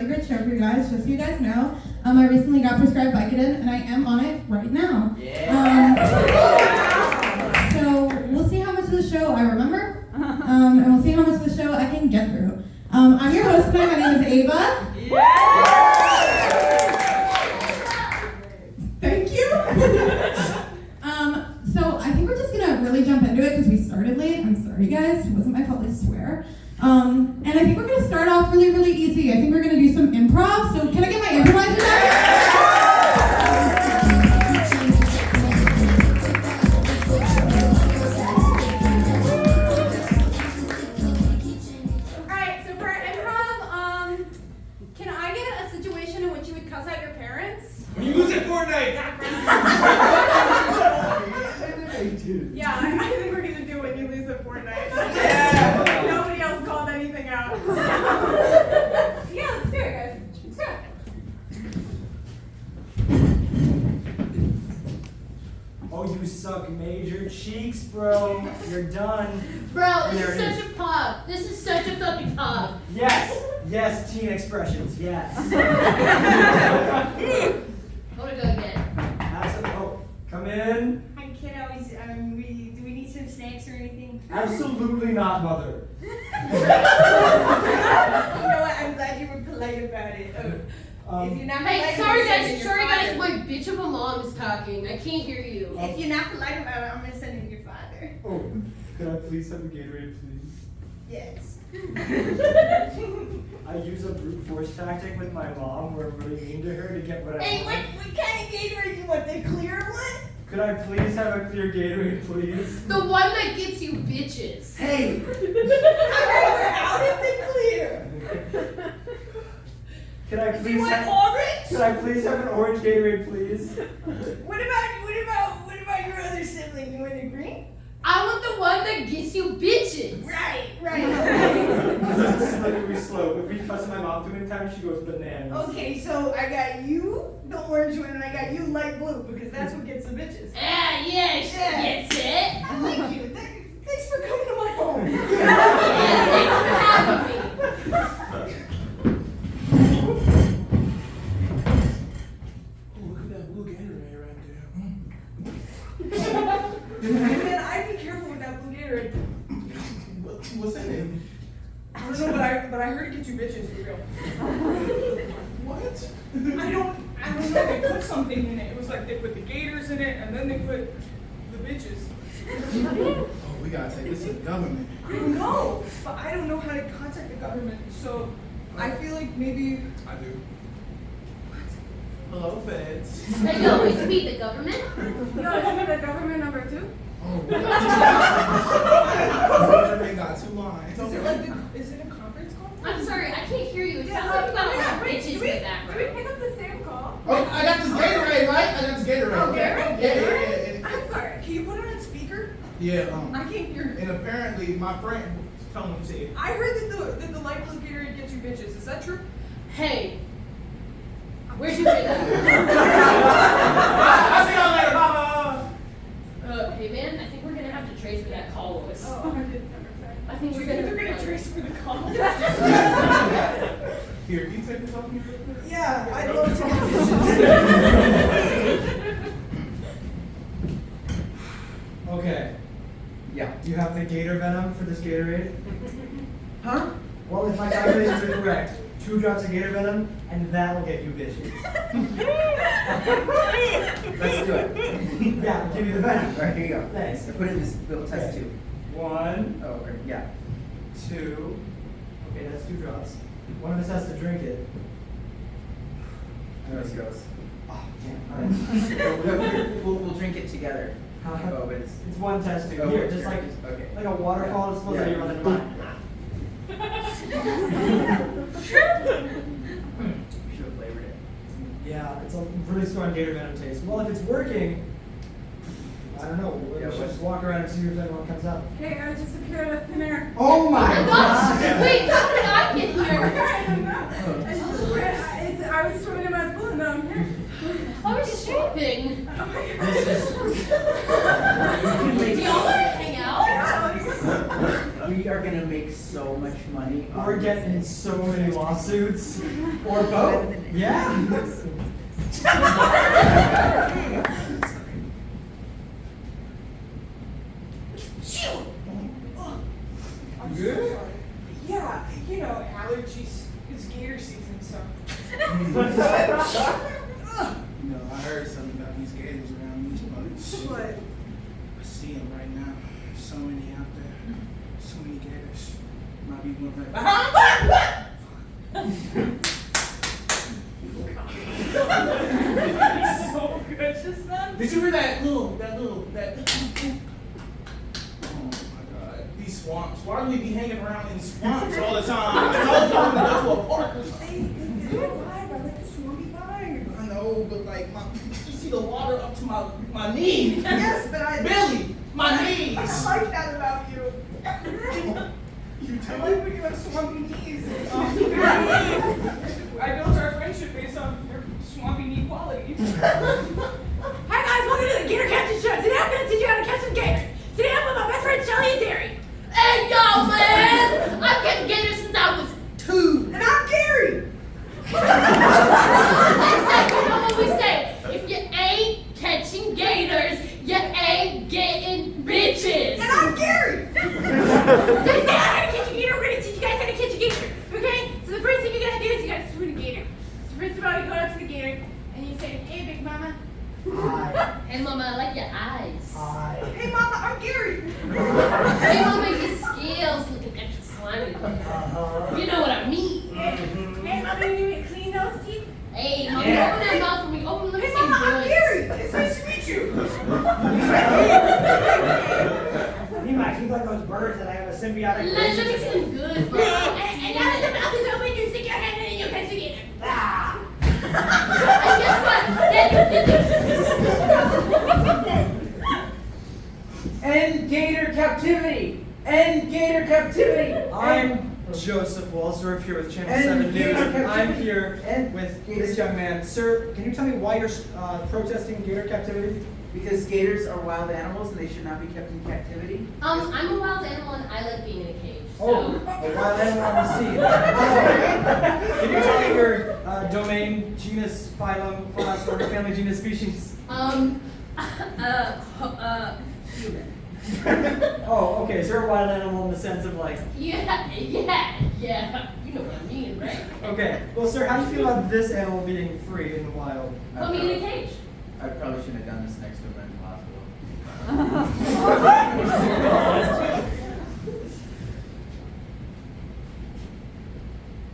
really great show for you guys. Just so you guys know, I recently got prescribed Vicodin, and I am on it right now. So we'll see how much of the show I remember, and we'll see how much of the show I can get through. I'm your host tonight. My name is Ava. Thank you. So I think we're just gonna really jump into it because we started late. I'm sorry, guys. It wasn't my fault, I swear. And I think we're gonna start off really, really easy. I think we're gonna do some improv. So can I get my improviser back? Alright, so for our improv, can I get a situation in which you would cuss out your parents? When you lose at Fortnite! Yeah, I think we're gonna do when you lose at Fortnite. Yeah. Nobody else called anything out. Yeah, let's do it, guys. Let's do it. Oh, you suck major cheeks, bro. You're done. Bro, this is such a pub. This is such a fucking pub. Yes, teen expressions, yes. I wanna go again. Come in. Hi kiddos, do we need some snacks or anything? Absolutely not, mother. You know what, I'm glad you were polite about it. If you're not polite Hey, sorry guys, my bitch of a mom is talking. I can't hear you. If you're not polite about it, I'm gonna send in your father. Oh, could I please have a Gatorade, please? Yes. I use a brute force tactic with my mom where I'm really mean to her to get what I Hey, want. what kind of Gatorade you want? The clear one? Could I please have a clear Gatorade, please? The one that gets you bitches. Hey! We're out of the clear. Could I Do please you want have orange? Could I please have an orange Gatorade, please? What about your other sibling? You want the green? I want the one that gets you bitches. Right. This is a slippery slope. If we cuss my mom too many times, she goes bananas. Okay, so I got you, the orange one, and I got you light blue because that's what gets the bitches. Yeah, she gets it. I like you. Thanks for coming to my home. Yeah, thanks for having me. Look at that blue Gatorade right Man, I'd be careful with that blue Gatorade. there. What's in it? I don't know, but I heard it gets you bitches for real. What? I don't know. They put something in it. It was like they put the gators in it, and then they put the bitches. Oh, we gotta take this to the government. I don't know, but I don't know how to contact the government. So I feel like maybe. I do. Hello, feds. Hey, yo, is me the government? Yo, isn't it the government number 2? Oh, we got two lines. Is it a conference call? I'm sorry, I can't hear you. It sounds like you got a lot of bitches in the Did we background. pick up the same call? Oh, I got this Gatorade, right? I got this Gatorade. Oh, Gatorade? Yeah. I'm sorry. Can you put it on speaker? Yeah, I can't hear. and apparently my friend, tell me what you said. I heard that the light blue Gatorade gets you bitches. Is that true? Hey, where'd you hear that? I'll see y'all later, mama! Hey man, I think we're gonna have to trace where that call was. Oh, I didn't understand. I think we're They're gonna gonna trace for the call. Here, can you take this off me real quick? Yeah, I love to get Okay. Yeah. You have the gator venom for this Gatorade? Huh? Well, if my calculations are correct, 2 drops of gator venom, and that'll get you bitches. Let's do it. Yeah, give me the venom. Alright, here you go. Thanks. Put it in this little test tube. 1, Oh, okay. Yeah. 2. Okay, that's 2 drops. One of us has to drink it. How this goes. Oh, damn. We'll drink it together. All right. Oh, but it's. It's one test tube. Oh, Here, okay, just like okay. a waterfall. It's supposed to be running by. Should have flavored it. Yeah, it's a really strong gator venom taste. Well, if it's working, I don't know. We Yeah, should what- just walk around and see if anyone comes up. Hey, I just appeared out of thin air. Oh my Oh my gosh! god! Wait, how did I get I here? don't know. I was swimming in my pool and now I'm here. I was sleeping. Oh my god. This is. Do y'all want to hang out? We we are gonna make so much money. Or get in so many lawsuits. Or both. Yeah. You good? Yeah, you know, allergies. It's gator season, so. You know, I heard something about these gators around these parts. What? I see them right now. There's so many out there. So many gators. Might be one So good just then. Did you hear that little? Oh my God! These swamps. Why do we be hanging around in swamps all the time? I told you I'm gonna go to a park or something. It's a good vibe. I like the swampy vibe. I know, but like, you see the water up to my knees. Yes, but I Billy, my knees. I like that about you. You I tell like me. when you have swampy knees. I built our friendship based on your swampy knee qualities. Hi guys, welcome to the Gator Catching Show. Today I'm going to teach you how to catch some gators. Today I'm with my best friend Shelly and Derry. Hey, yo, man! I've catching gators since I was 2. And I'm Gary. Exactly, you know what we say? If you ain't catching gators, you ain't getting bitches. And I'm Gary. So today I'm going to catch a gator. We're going to teach you guys how to catch a gator. Okay? So the first thing you got to do is you got to swoon a gator. So first of all, you go up to the gator and you say, hey, big mama. Hi. Hey, mama, I like your eyes. Hi. Hey, Mama, I'm Gary. Hey, mama, your scales looking extra slimy. Uh-huh. You know what I mean. Hey, mama, you need to clean those teeth. Hey, mama, Yeah. open that mouth for me. Open, let me Hey, see Mama, I'm good. Gary. It's nice to meet you. You might keep like those birds that I have a symbiotic Let me relationship see with. good, And bro. now that the mouth is open, you stick your hand in and you catch a gator. Ah. And guess what? Then End gator captivity! End gator captivity! I'm Joseph Walsdorf here with Channel And 7 gator News. captivity. I'm here And with gator- this young man. Sir, can you tell me why you're protesting gator captivity? Because gators are wild animals and they should not be kept in captivity. I'm a wild animal and I like being in a cage. So. Oh, a wild animal on the scene. Oh. Can you tell me your domain, genus, phylum, class, order, family, genus, species? Human. Oh, okay, so you're a wild animal in the sense of like... Yeah. You know what I mean, right? Okay, well sir, how do you feel about this animal being free in the wild? Put me in a cage. I probably shouldn't have done this next to a mental hospital.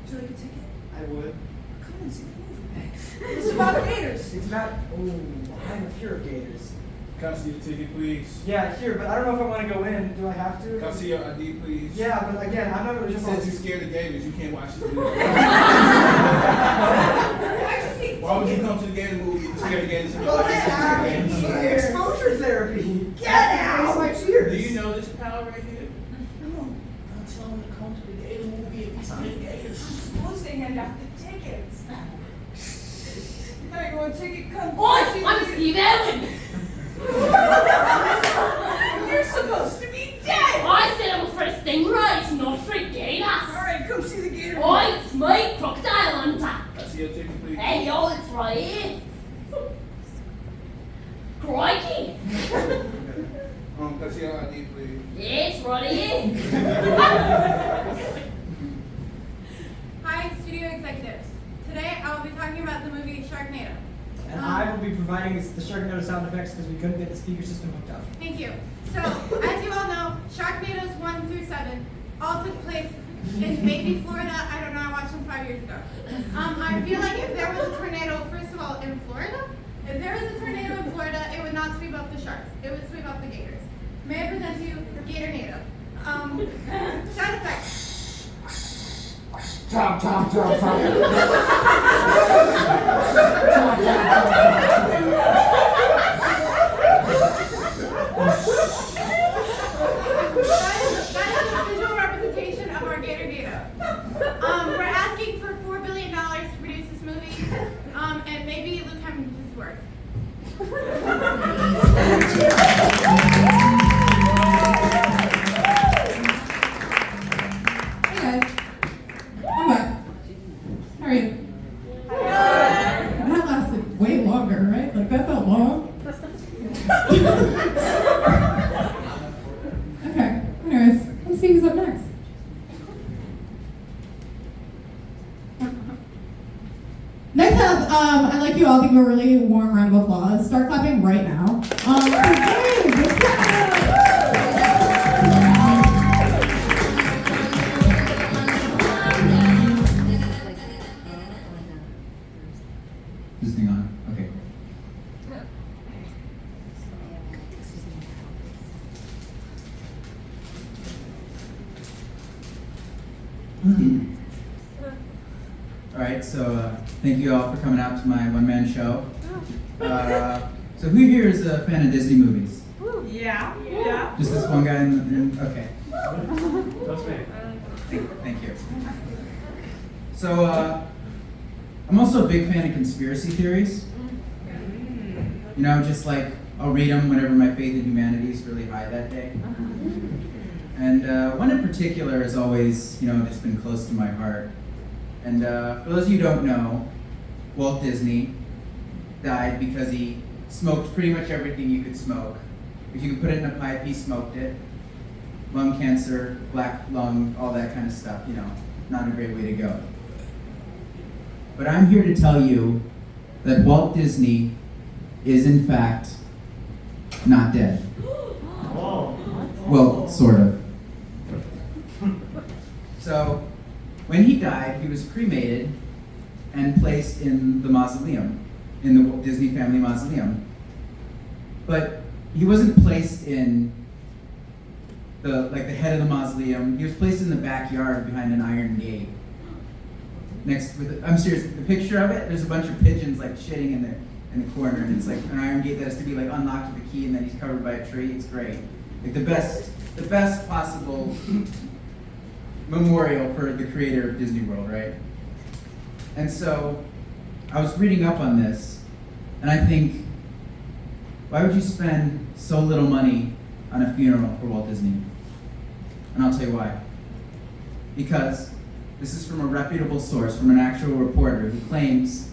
Would you like a ticket? I would. Come and see the movie. It's about gators. It's not... Ooh, I have a fear of gators. Can I see the ticket, please? Yeah, here, but I don't know if I want to go in. Do I have to? Can I see your ID, please? Yeah, but again, I'm not really just... Since you're scared of gators, you can't watch this movie. Why'd you take Why would you come to the gator movie if you're scared of gators? Go ahead. Exposure therapy. Get out! My fears. Do you know this pal right here? No. I'm telling him to come to the gator movie if he's scared of gators. You're supposed to hand out the tickets. You gotta go and ticket come. Oi, I'm Steve Allen. You're supposed to be dead! I said I'm afraid of stingrays, not afraid of gators. Alright, come see the gator. Oi, it's me, Crocodile Hunter. Can I see your ticket, please? Hey, yo, it's right here. Crikey. Can I see your ID, please? Yeah, it's right here. Hi, studio executives. Today I will be talking about the movie Sharknado. And I will be providing the Sharknado sound effects because we couldn't get the speaker system hooked up. Thank you. So, as you all know, Sharknadoes 1 through 7 all took place in maybe Florida. I don't know. I watched them 5 years ago. I feel like if there was a tornado, first of all, in Florida, if there was a tornado in Florida, it would not sweep up the sharks. It would sweep up the gators. May I present to you Gatornado? Sound effects. Chomp, chomp, chomp, chomp. That is a visual representation of our Gator data. We're asking for $4 billion to produce this movie, and maybe Luke Hemming's work. How are you? That lasted way longer, right? Like that felt long. Okay. Anyways, let's see who's up next. Next up, I'd like you all to give a really warm round of applause. Start clapping right now. Yay, good job. This thing on? Okay. All right, so thank you all for coming out to my one-man show. So who here is a fan of Disney movies? Yeah. Just this one guy in the okay. That's me. Thank you. So I'm also a big fan of conspiracy theories. You know, just like I'll read them whenever my faith in humanity is really high that day. And one in particular has always, you know, just been close to my heart. And for those of you who don't know, Walt Disney died because he smoked pretty much everything you could smoke. If you could put it in a pipe, he smoked it. Lung cancer, black lung, all that kind of stuff, you know, not a great way to go. But I'm here to tell you that Walt Disney is in fact not dead. Well, sort of. So, when he died, he was cremated and placed in the mausoleum, in the Walt Disney family mausoleum. But he wasn't placed in the head of the mausoleum. He was placed in the backyard behind an iron gate. I'm serious, the picture of it, there's a bunch of pigeons like shitting in the corner, and it's like an iron gate that has to be like unlocked with a key, and then he's covered by a tree. It's great. Like the best possible memorial for the creator of Disney World, right? And so I was reading up on this, and I think, why would you spend so little money on a funeral for Walt Disney? And I'll tell you why. Because this is from a reputable source, from an actual reporter who claims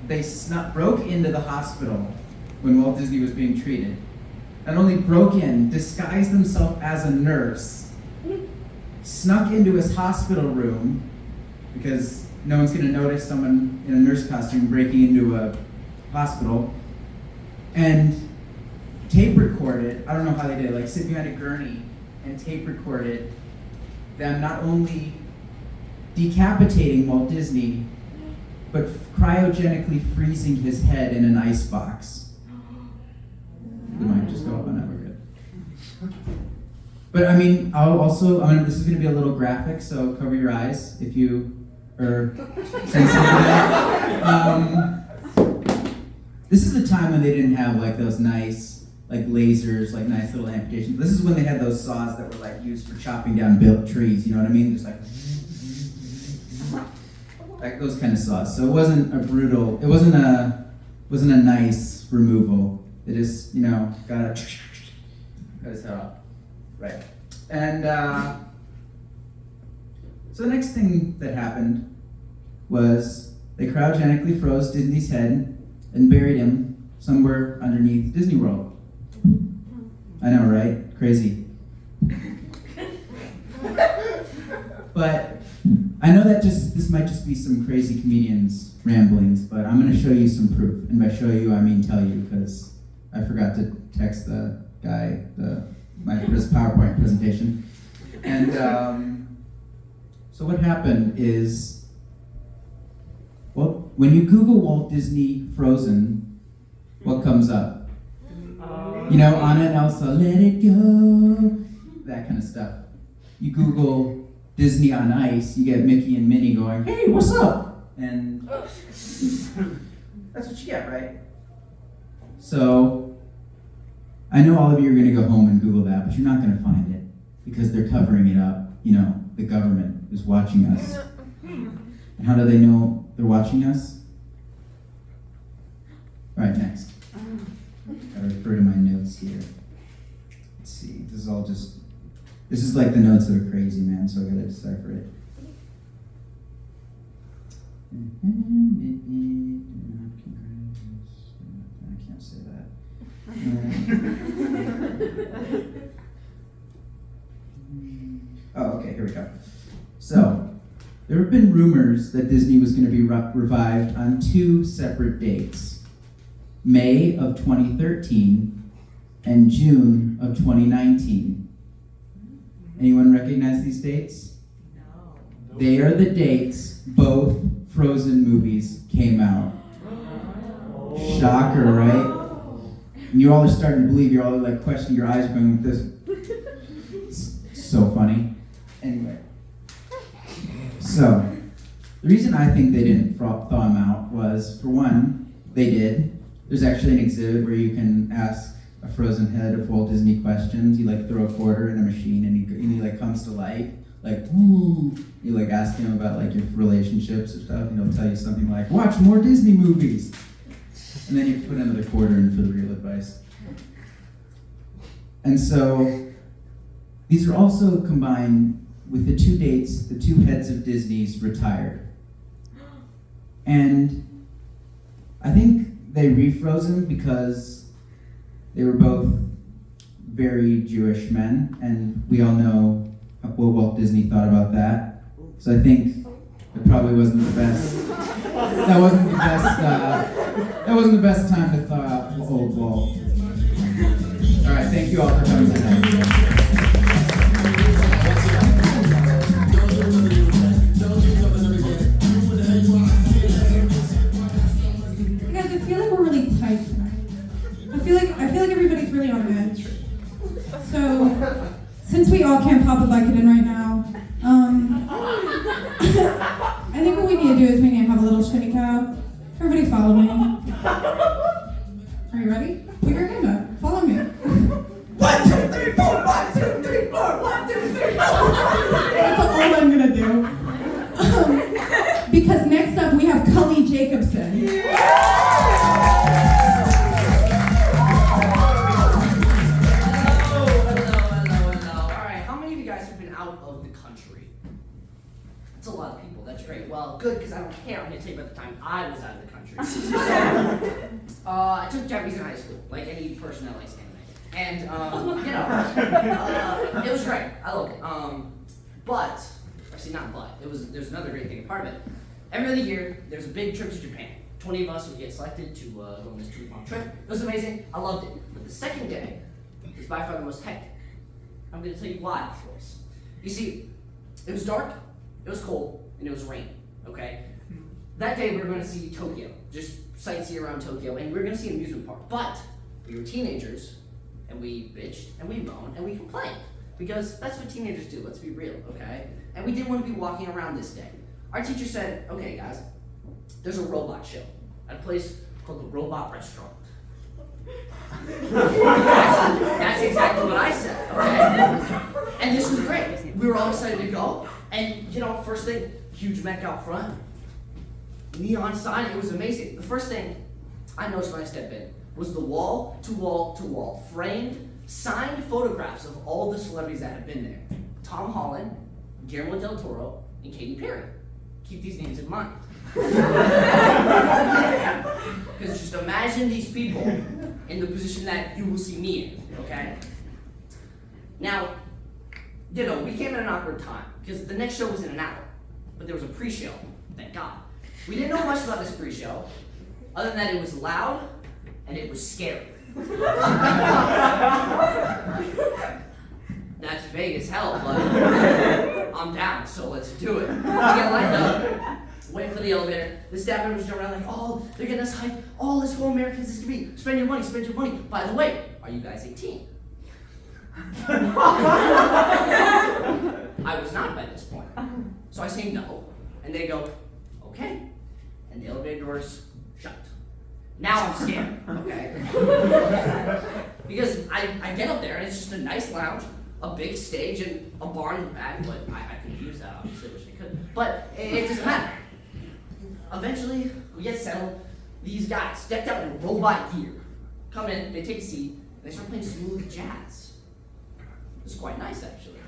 they broke into the hospital when Walt Disney was being treated. Not only broke in, disguised themselves as a nurse, snuck into his hospital room, because no one's going to notice someone in a nurse costume breaking into a hospital, and tape recorded, I don't know how they did it, like sit behind a gurney and tape recorded them not only decapitating Walt Disney, but cryogenically freezing his head in an ice box. The mic just go up on that, we're good. But I mean, this is going to be a little graphic, so cover your eyes if you are sensitive to that. This is the time when they didn't have like those nice, like lasers, like nice little amputations. This is when they had those saws that were like used for chopping down built trees, you know what I mean? Just like those kind of saws. So it wasn't a nice removal. It just, you know, cut his head off. Right. And so the next thing that happened was they cryogenically froze Disney's head and buried him somewhere underneath Disney World. I know, right? Crazy. But I know that this might just be some crazy comedian's ramblings, but I'm going to show you some proof. And by show you, I mean tell you, because I forgot to text the guy my PowerPoint presentation. And so what happened is, well, when you Google Walt Disney Frozen, what comes up? You know, Anna and Elsa, let it go, that kind of stuff. You Google Disney on Ice, you get Mickey and Minnie going, hey, what's up? And that's what you get, right? So, I know all of you are going to go home and Google that, but you're not going to find it because they're covering it up. You know, the government is watching us. And how do they know they're watching us? All right, next. I refer to my notes here. Let's see, this is like the notes that are crazy, man, so I gotta decipher it. I can't say that. Oh, okay, here we go. So, there have been rumors that Disney was going to be revived on 2 separate dates. May of 2013 and June of 2019. Anyone recognize these dates? No. They are the dates both Frozen movies came out. Shocker, right? And you all are starting to believe, you're all like questioning, your eyes are going with this. It's so funny. Anyway. So, the reason I think they didn't thaw them out was, for one, they did. There's actually an exhibit where you can ask a frozen head of Walt Disney questions. You like throw a quarter in a machine and he like comes to life. Like, woo! You like ask him about like your relationships or stuff, and he'll tell you something like, watch more Disney movies. And then you put another quarter in for the real advice. And so, these are also combined with the 2 dates the 2 heads of Disney's retired. And I think they refrozen because they were both very Jewish men, and we all know what Walt Disney thought about that. So I think it probably wasn't the best. That wasn't the best. That wasn't the best time to thaw out old Walt. All right, thank you all for coming tonight. Guys, I feel like we're really tight tonight. I feel like everybody's really on edge. So, since we all can't pop a Vicodin right now, I think what we need to do is we need to have a little shitty cow. Everybody follow me. Are you ready? Put your hand up. Follow me. 1, 2, 3, 4. 1, 2, 3, 4. 1, 2, 3, 4. That's all I'm gonna do. Because next up we have Cully Jacobson. Hello. Alright, how many of you guys have been out of the country? That's a lot of people, that's great. Well, good, because I don't care. I'm going to tell you about the time I was out of the country. I took Japanese in high school, like any person that likes anime. And, it was great. I loved it. But, actually not but, there's another great thing, part of it. Every other year, there's a big trip to Japan. 20 of us would get selected to go on this 2-week-long trip. It was amazing. I loved it. But the second day was by far the most hectic. I'm going to tell you why, of course. You see, it was dark, it was cold, and it was raining, okay? That day we were going to see Tokyo, just sightsee around Tokyo, and we were going to see an amusement park. But we were teenagers, and we bitched, and we moaned, and we complained. Because that's what teenagers do, let's be real, okay? And we didn't want to be walking around this day. Our teacher said, okay guys, there's a robot show at a place called the Robot Restaurant. That's exactly what I said, okay? And this was great. We were all excited to go, and first thing, huge mech out front, neon sign, it was amazing. The first thing I noticed when I stepped in was the wall-to-wall-to-wall framed, signed photographs of all the celebrities that had been there. Tom Holland, Guillermo del Toro, and Katy Perry. Keep these names in mind. Because just imagine these people in the position that you will see me in, okay? Now, we came at an awkward time, because the next show was in an hour, but there was a pre-show, thank God. We didn't know much about this pre-show, other than that it was loud, and it was scary. That's vague as hell, but I'm down, so let's do it. We get lined up, waiting for the elevator. The staff members jump around like, oh, they're getting us hyped. Oh, let's go Americans, this could be. Spend your money, spend your money. By the way, are you guys 18? I was not by this point. So I say no, and they go, okay. And the elevator doors shut. Now I'm scared, okay? Because I get up there and it's just a nice lounge, a big stage, and a bar in the back, but I could use that, obviously, wish I could. But it doesn't matter. Eventually, we get settled. These guys, decked out in robot gear, come in, they take a seat, and they start playing smooth jazz. It's quite nice, actually.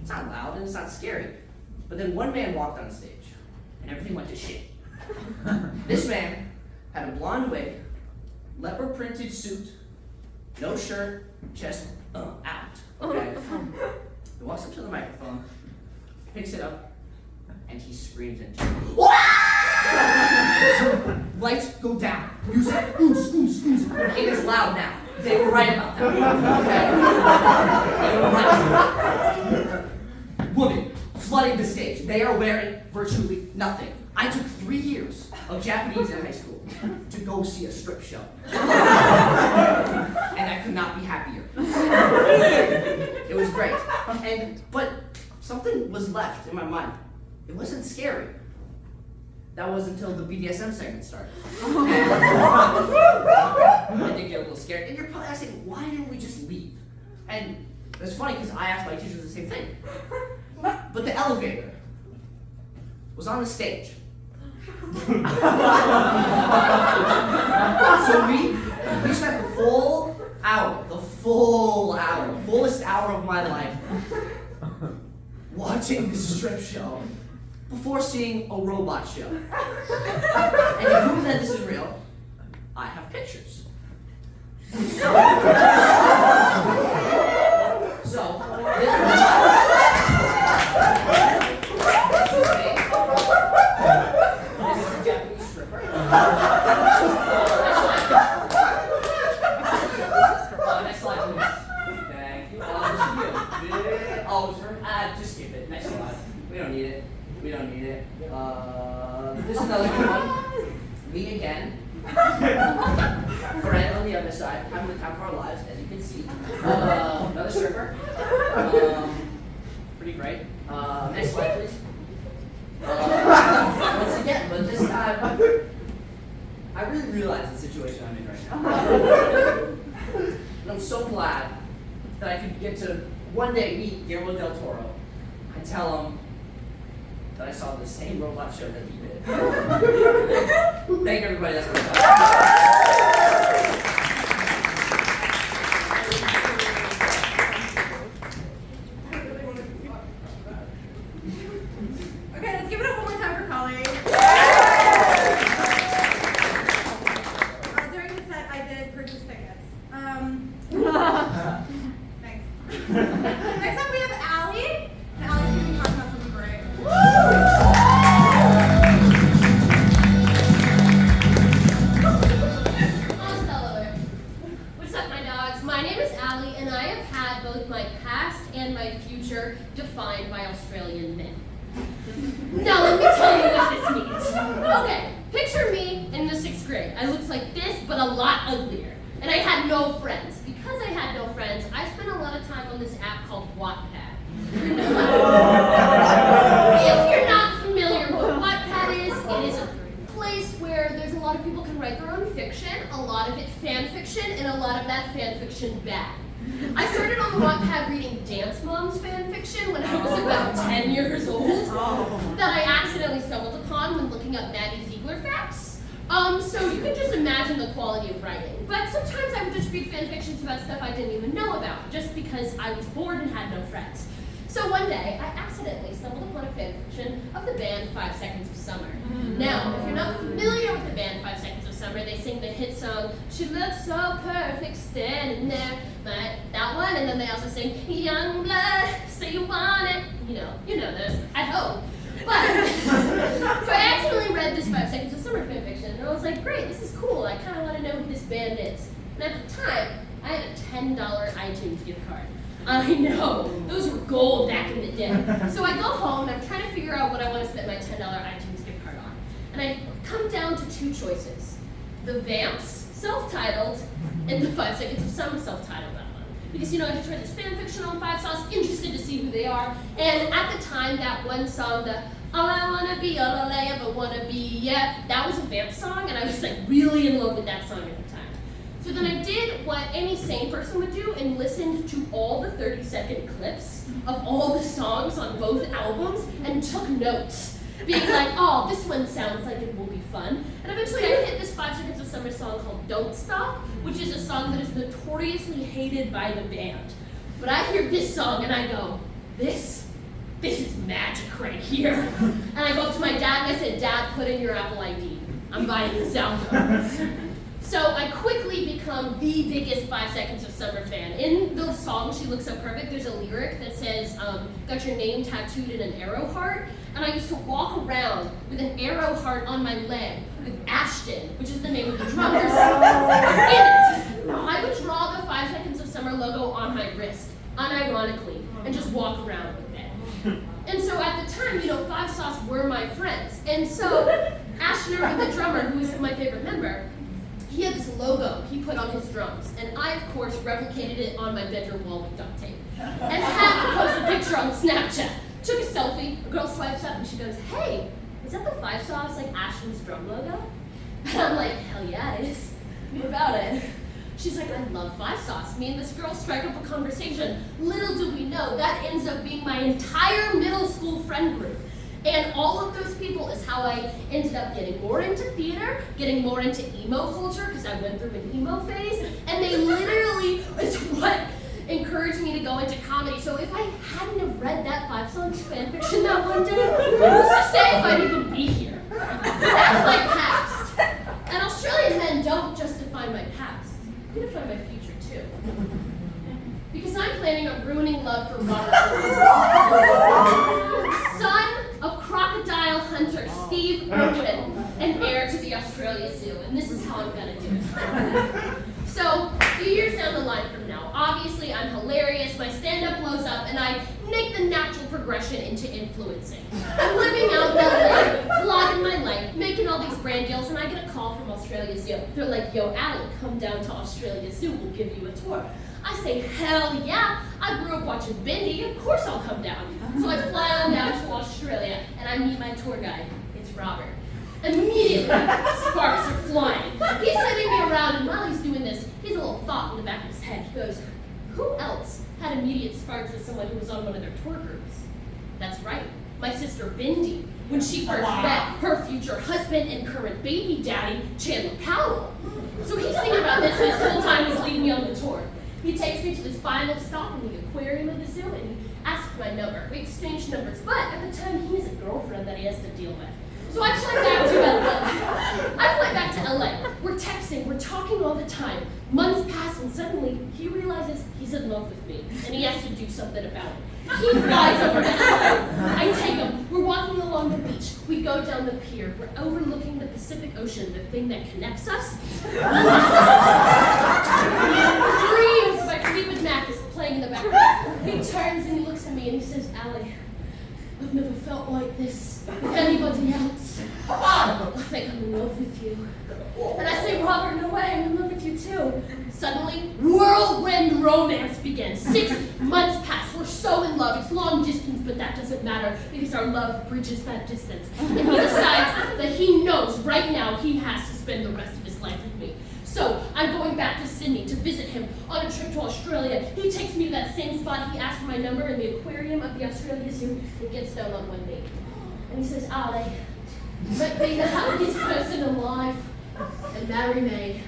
It's not loud and it's not scary. But then one man walked on stage, and everything went to shit. This man had a blonde wig, leopard printed suit, no shirt, chest out. Okay? He walks up to the microphone, picks it up, and he screams into it. Lights go down. Music, oos, oos, oos. It is loud now. They were right about that. Okay? They were right. Women flooding the stage. They are wearing virtually nothing. I took 3 years of Japanese in high school to go see a strip show. And I could not be happier. It was great. But something was left in my mind. It wasn't scary. That was until the BDSM segment started. I did get a little scared. And you're probably asking, why didn't we just leave? And it's funny because I asked my teachers the same thing. But the elevator was on the stage. So we spent the fullest hour of my life watching the strip show before seeing a robot show. And to prove that this is real, I have pictures. So, this is a Japanese stripper. Next slide, please. Thank you. Just skip it. Next slide. We don't need it. We don't need it. This is another good one. Me again. Friend on the other side, having the time of our lives, as you can see. Another stripper. Pretty great. Next slide, please. Once again, but this time, I really realize the situation I'm in right now. And I'm so glad that I could get to one day meet Guillermo del Toro and tell him that I saw the same robot show that he did. Thank you, everybody. That's my time. Okay, let's give it up one more time for Colleen. During the set, I did purchase tickets. Thanks. Next up, we have Allie. And Allie's going to be talking about something great. What's up, my dogs? My name is Allie, and I have had both my past and my future defined by Australian men. Now let me tell you what this means. Okay, picture me in the 6th grade. I looked like this, but a lot uglier. And I had no friends. Because I had no friends, I spent a lot of time on this app called Wattpad. If you're not familiar with what Wattpad is, it is a place where there's a lot of people can write their own fiction, a lot of it fan fiction, and a lot of that fan fiction bad. I started on the Wattpad reading Dance Moms fan fiction when I was about 10 years old that I accidentally stumbled upon when looking up Maddie Ziegler facts. So you can just imagine the quality of writing. But sometimes I would just read fan fictions about stuff I didn't even know about, just because I was bored and had no friends. So one day, I accidentally stumbled upon a fan fiction of the band 5 Seconds of Summer. Now, if you're not familiar with the band 5 Seconds of Summer, they sing the hit song, "She looks so perfect standing there," that one, and then they also sing, "Young blood, say you want it." You know this, I hope. But, so I accidentally read this 5 Seconds of Summer fan fiction, and I was like, great, this is cool, I kind of want to know who this band is. And at the time, I had a $10 iTunes gift card. I know, those were gold back in the day. So I go home and I'm trying to figure out what I want to spend my $10 iTunes gift card on. And I come down to 2 choices. The Vamps, self-titled, and the 5 Seconds of Summer, self-titled that one. Because I just read this fan fiction on 5, so I was interested to see who they are. And at the time, that one song, the "All I Wanna Be, All I Ever Wanna Be," yeah, that was a Vamp song, and I was like really in love with that song at the time. So then I did what any sane person would do and listened to all the 30-second clips of all the songs on both albums and took notes, being like, oh, this one sounds like it will be fun. And eventually I hit this 5 Seconds of Summer song called "Don't Stop," which is a song that is notoriously hated by the band. But I hear this song and I go, this this is magic right here. And I go up to my dad and I said, Dad, put in your Apple ID. I'm buying this album. So I quickly become the biggest 5 Seconds of Summer fan. In the song, She Looks So Perfect, there's a lyric that says, got your name tattooed in an arrow heart. And I used to walk around with an arrow heart on my leg with Ashton, which is the name of the drummer, in it. I would draw the 5 Seconds of Summer logo on my wrist, unironically, and just walk around with it. And so at the time, Five Sauce were my friends. And so Ashton, the drummer, who is my favorite member, he had this logo he put on his drums, and I, of course, replicated it on my bedroom wall with duct tape. And had to post a picture on Snapchat. Took a selfie, a girl swipes up, and she goes, hey, is that the Five Sauce, like Ashton's drum logo? And I'm like, hell yeah, it is. What about it? She's like, I love Five Sauce. Me and this girl strike up a conversation. Little do we know, that ends up being my entire middle school friend group. And all of those people is how I ended up getting more into theater, getting more into emo culture, because I went through an emo phase, and they literally is what encouraged me to go into comedy. So if I hadn't have read that Five Songs fanfiction that one day, who's to say if I'd even be here? That's my past. And Australian men don't just define my past, they define my future too. Because I'm planning on ruining love for Robert, son of crocodile hunter Steve Irwin, and heir to the Australia Zoo. And this is how I'm gonna do it. So, a few years down the line from now, obviously I'm hilarious, my stand-up blows up, and I make the natural progression into influencing. I'm living out in LA, vlogging my life, making all these brand deals, and I get a call from Australia Zoo. They're like, yo, Alec, come down to Australia Zoo, we'll give you a tour. I say, hell yeah, I grew up watching Bindi, of course I'll come down. So I fly on down to Australia, and I meet my tour guide, it's Robert. Immediately, sparks are flying. He's sending me around, and while he's doing this, he has a little thought in the back of his head. He goes, who else had immediate sparks as someone who was on one of their tour groups? That's right, my sister Bindi, when she first met her future husband and current baby daddy, Chandler Howell. So he's thinking about this this whole time he's leading me on the tour. He takes me to this final stop in the aquarium of the zoo, and he asks for my number. We exchange numbers, but at the time he has a girlfriend that he has to deal with. So I fly back to LA. We're texting, we're talking all the time. Months pass, and suddenly he realizes he's in love with me, and he has to do something about it. He flies over to LA. I take him. We're walking along the beach. We go down the pier. We're overlooking the Pacific Ocean, the thing that connects us. Dreams by Fleetwood Mac is playing in the background. He turns and he looks at me and he says, Allie, I've never felt like this with anybody else. I think I'm in love with you. And I say, Robert, no way, I'm in love with you too. Suddenly, whirlwind romance begins. 6 months pass. We're so in love. It's long distance, but that doesn't matter because our love bridges that distance. And he decides that he knows right now he has to spend the rest of his life with me. So I'm going back to Sydney to visit him on a trip to Australia. He takes me to that same spot he asked for my number in the aquarium of the Australia Zoo. He gets down on one knee. And he says, Ali, let me the happiest person alive and marry me.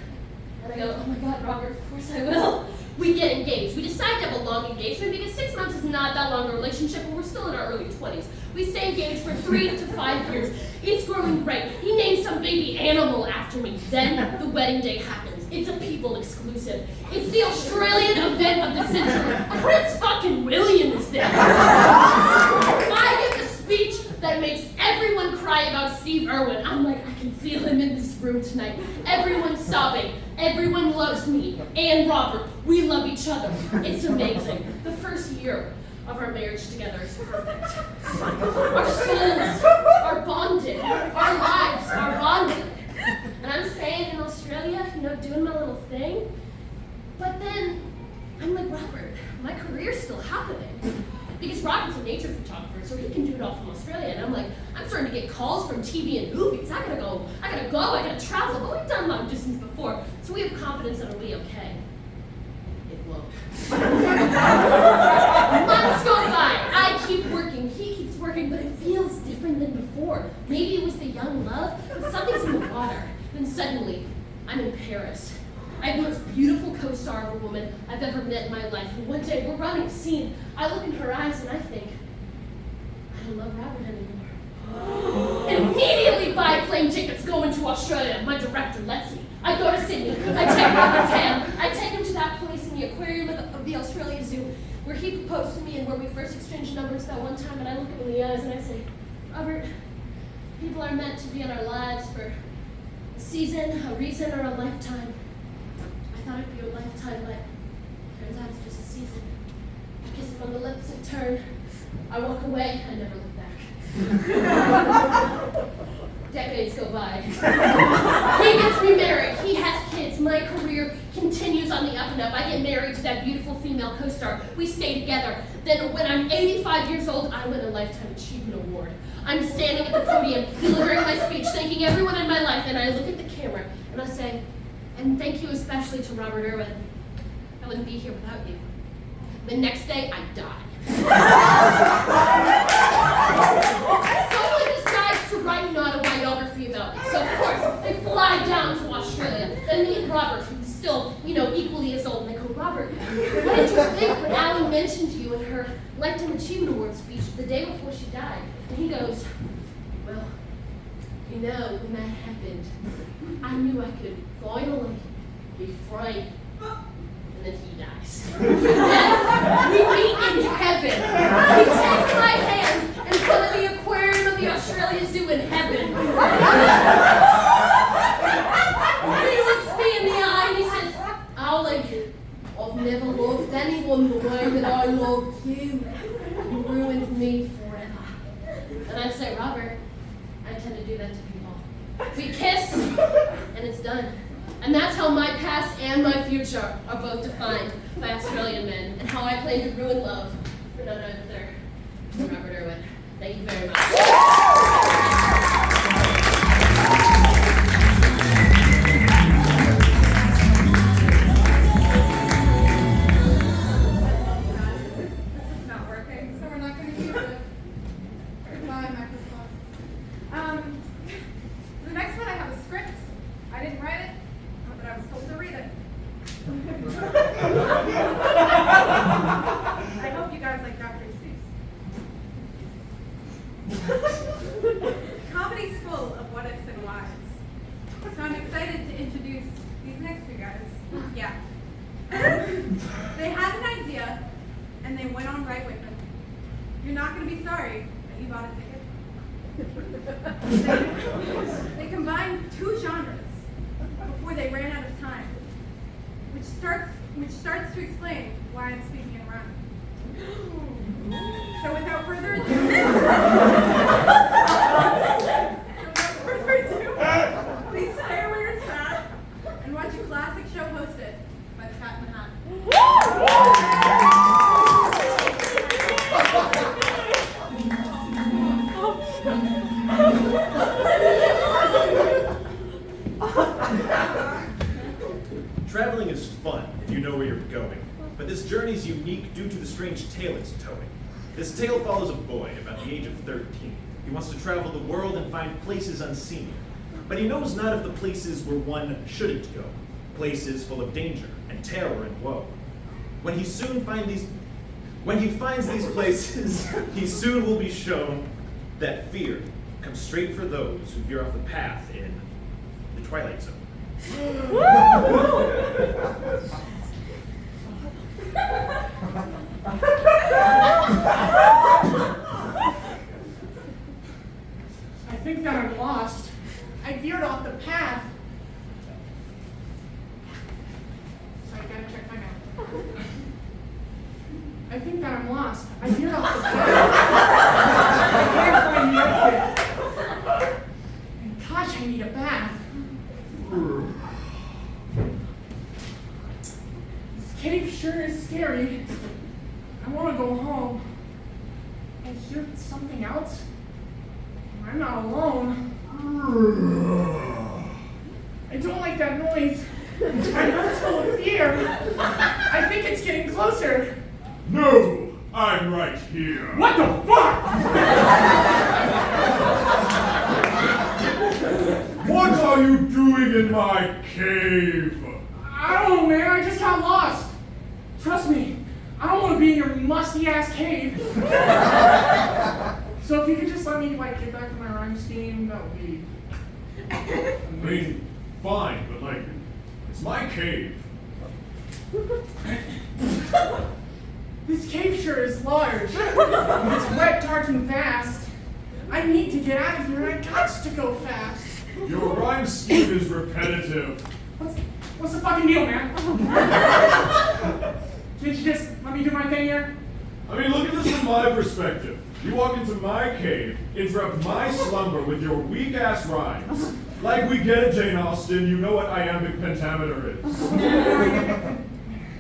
And I go, oh my God, Robert, of course I will. We get engaged. We decide to have a long engagement because 6 months is not that long a relationship, and we're still in our early 20s. We stay engaged for 3 to 5 years. It's growing great. He named some baby animal after me. Then the wedding day happens. It's a People exclusive. It's the Australian event of the century. Prince fucking William is there. I give a speech that makes everyone cry about Steve Irwin. I'm like, I can feel him in this room tonight. Everyone's sobbing. Everyone loves me. And Robert, we love each other. It's amazing. The first year of our marriage together is perfect. Our souls are bonded. Our lives are bonded. And I'm staying in Australia, doing my little thing. But then, I'm like, Robert, my career's still happening. Because Robert's a nature photographer, so he can do it all from Australia. And I'm like, I'm starting to get calls from TV and movies. I gotta travel. But we've done long distance before, so we have confidence that it'll be okay. It won't. Months go by. I keep working. He keeps working, but it feels different than before. Maybe it was the young love, but something's in the water. Then suddenly, I'm in Paris. I have the most beautiful co-star of a woman I've ever met in my life. And one day, we're running a scene. I look in her eyes and I think, don't love Robert anymore. Immediately buy plane tickets going to Australia. My director lets me. I go to Sydney. I take Robert's hand. I take him to that place in the aquarium of the Australia Zoo where he proposed to me and where we first exchanged numbers that one time. And I look him in the eyes and I say, Robert, people are meant to be in our lives for a season, a reason, or a lifetime. I thought it'd be a lifetime, but turns out it's just a season. I kiss him on the lips and turn. I walk away. I never look back. Decades go by. He gets remarried. He has kids. My career continues on the up and up. I get married to that beautiful female co-star. We stay together. Then when I'm 85 years old, I win a Lifetime Achievement Award. I'm standing at the podium, delivering my speech, thanking everyone in my life, and I look at the camera and I say, and thank you especially to Robert Irwin. I wouldn't be here without you. The next day, I die. Someone decides to write an autobiography about me. So of course, they fly down to Australia. Then meet Robert, who's still, equally as old. And they go, Robert, what did you think when Alan mentioned you in her Lifetime Achievement Award speech the day before she died? And he goes, well, when that happened, I knew I could finally be free. And then he dies. And then we meet in heaven. He takes my hand in front of the aquarium of the Australia Zoo in heaven. He looks me in the eye and he says, Ollie, I've never loved anyone the way that I loved you. You ruined me forever. And I say, Robert, I tend to do that to people. We kiss, and it's done. And that's how my past and my future are both defined by Australian men, and how I plan to ruin love for none other than Robert Irwin. Thank you very much. This is not working, so we're not going to use it. Goodbye, microphone. The next one, I have a script. I didn't write it, but I was told to read it. I hope you guys like Dr. Seuss. Comedy's full of what ifs and whys. So I'm excited to introduce these next two guys. Yeah. They had an idea, and they went on right with it. You're not going to be sorry that you bought a ticket. They combined two genres before they ran out of time, which starts to explain why I'm speaking in rhyme. So without further ado, please stay where you're sat and watch a classic show hosted by the Cat in the Hat. Traveling is fun if you know where you're going, but this journey is unique due to the strange tale it's towing. This tale follows a boy about the age of 13. He wants to travel the world and find places unseen, but he knows not of the places where one shouldn't go, places full of danger and terror and woe. When he finds these places, he soon will be shown that fear comes straight for those who veer off the path in the Twilight Zone. I think that I'm lost. I veered off the path. I gotta check my map. I think that I'm lost. I veered off the path. I can't find the exit. And gosh, I need a bath. This cave sure is scary. I want to go home. I hear something else. I'm not alone. I don't like that noise. My heart's full of fear. I think it's getting closer. No, I'm right here. What the fuck? What are you doing in my cave? I don't know, man. I just got lost. Trust me, I don't want to be in your musty-ass cave. So if you could just let me like get back to my rhyme scheme, that would be. I mean, fine, but like, it's my cave. This cave sure is large. It's wet, dark, and vast. I need to get out of here, and I got to go fast. Your rhyme scheme is repetitive. What's the fucking deal, man? Can't you just let me do my thing here? I mean, look at this from my perspective. You walk into my cave, interrupt my slumber with your weak-ass rhymes. Like we get it, Jane Austen, you know what iambic pentameter is.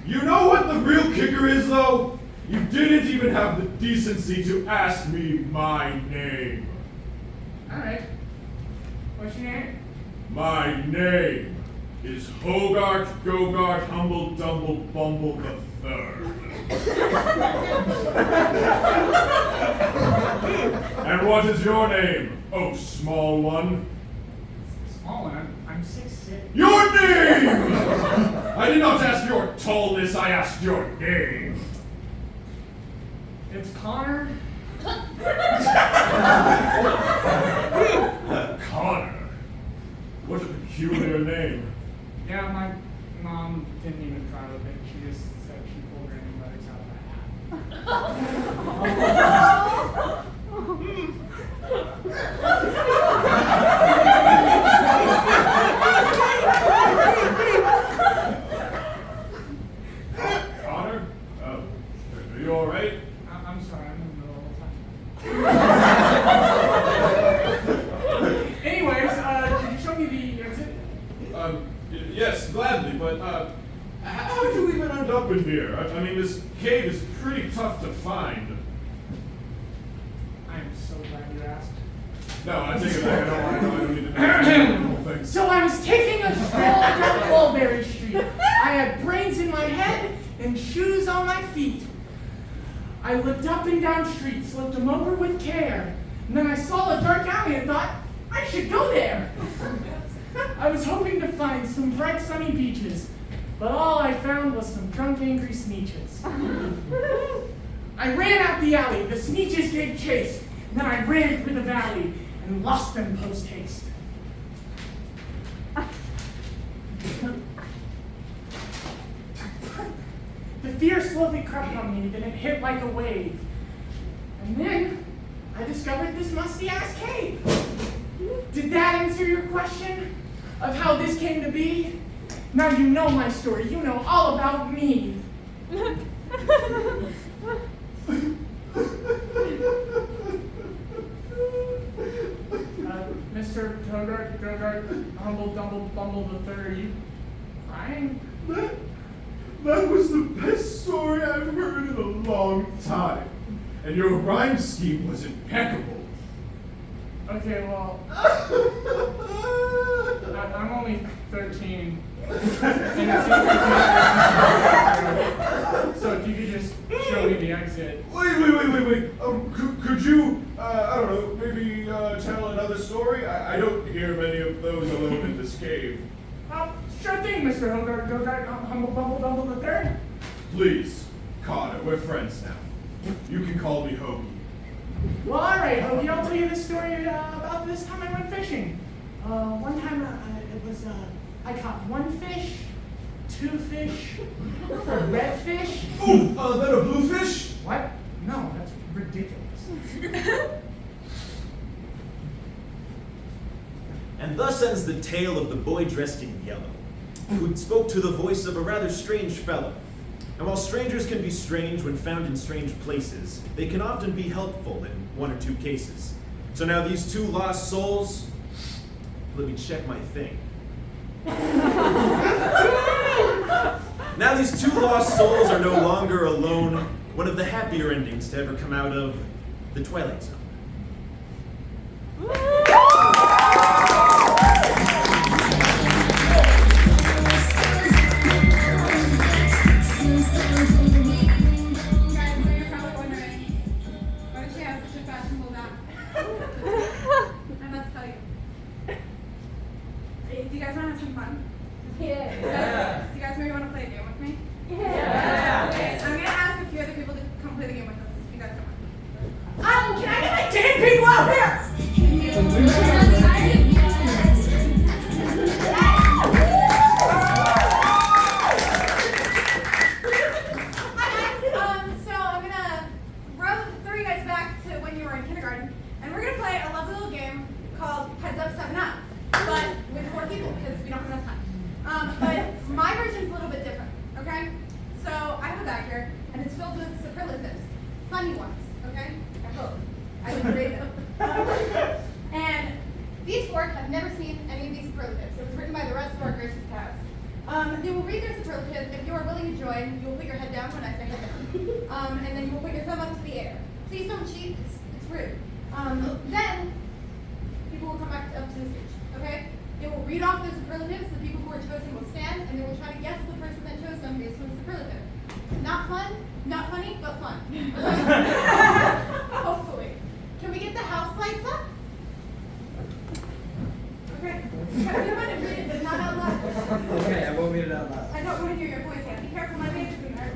You know what the real kicker is, though? You didn't even have the decency to ask me my name. Alright. What's your name? My name is Hogarth Gogart Humble Dumble Bumble the Third. And what is your name, oh small one? Small one? I'm 6'6". Your name! I did not ask your tallness, I asked your name. It's Connor. Connor? What a peculiar name. Yeah, my mom didn't even try with it. She just said she pulled random letters out of Connor? Are you alright? I'm sorry, I'm in the middle of a Anyways, could you show me the exit? Yes, gladly, but how did you even end up in here? I mean, this cave is pretty tough to find. I am so glad you asked. No, I take it back. I don't need to know the whole thing. So I was taking a stroll down Mulberry Street. I had brains in my head and shoes on my feet. I looked up and down streets, looked them over with care, and then I saw a dark alley and thought, I should go there. I was hoping to find some bright sunny beaches, but all I found was some drunk angry sneetches. I ran out the alley, the sneetches gave chase, and then I ran through the valley and lost them post haste. The fear slowly crept on me, then it hit like a wave. And then I discovered this musty-ass cave. Did that answer your question of how this came to be? Now you know my story. You know all about me. Mr. Gogart, Humble Dumble Bumble the Third, are you crying? That was the best story I've heard in a long time. And your rhyme scheme was impeccable. Okay, well, I'm only 13. And it seems so if you could just show me the exit. Wait. Could you, I don't know, maybe tell another story? I don't hear many of those alone in this cave. Sure thing, Mr. Gogart, Humble Bumble Dumble the Third. Please, Connor, we're friends now. You can call me Hoagie. Well, all right, Hoagie, I'll tell you this story about this time I went fishing. One time I caught one fish, two fish, a red fish. Ooh, then a blue fish? What? No, that's ridiculous. And thus ends the tale of the boy dressed in yellow, who spoke to the voice of a rather strange fellow. And while strangers can be strange when found in strange places, they can often be helpful in one or two cases. So now these two lost souls, let me check my thing. Now these two lost souls are no longer alone, one of the happier endings to ever come out of the Twilight Zone. Do you guys want to have some fun? Yeah. Do you guys maybe want to play a game with me? Yeah. Okay, I'm going to ask a few other people to come play the game with us. You guys don't want. Can I get my damn people out here? So I'm gonna throw you guys back to when you were in kindergarten, and we're gonna play a lovely little game called Heads Up, 7 Up, but with 4 people because we don't have enough time. But my version's a little bit different, okay? So I have a bag here, and it's filled with superlatives, funny ones, okay? I hope. I would grade them. And these 4 have never seen any of these superlatives. It was written by the rest of our gracious cast. They will read their superlative. If you are willing to join, you will put your head down when I say head down. And then you will put your thumb up to the air. Please don't cheat, it's rude. Then, people will come back up to the stage, okay? They will read off the superlatives, the people who are chosen will stand, and they will try to guess the person that chose them based on the superlative. Not fun, not funny, but fun. Hopefully. Can we get the house lights up? Okay. Everyone read it, but not out loud. Okay, I won't read it out loud. I don't want to hear your voice yet. Be careful, my baby's in there.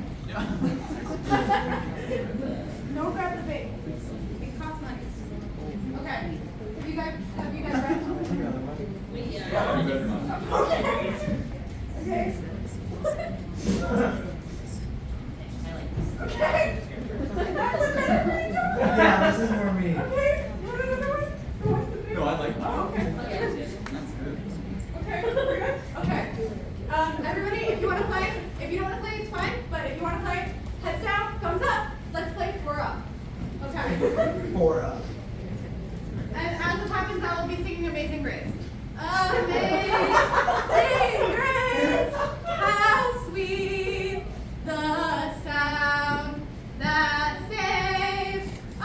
No grab the baby. It costs money. Okay. Have you guys read? Okay. Okay. Is that what better? Yeah, this is more me. Okay. What another one? What's the big No, I like that. Oh, okay. Okay, we're good? Okay. Everybody, if you want to play, if you don't want to play, it's fine. But if you want to play, heads down, thumbs up. Let's play 4 up. Okay. 4 up. And as this happens, I will be singing Amazing Grace. Amazing Grace, how sweet the sound that saves a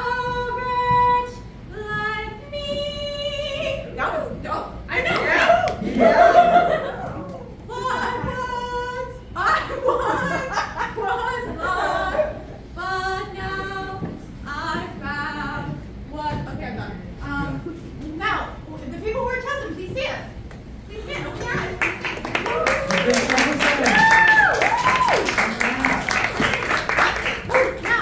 wretch like me. That was dope. I know. Was lost, but now I found was. Okay, I'm done. Now, the people who are chosen, please stand. Please stand. Open your eyes. Now,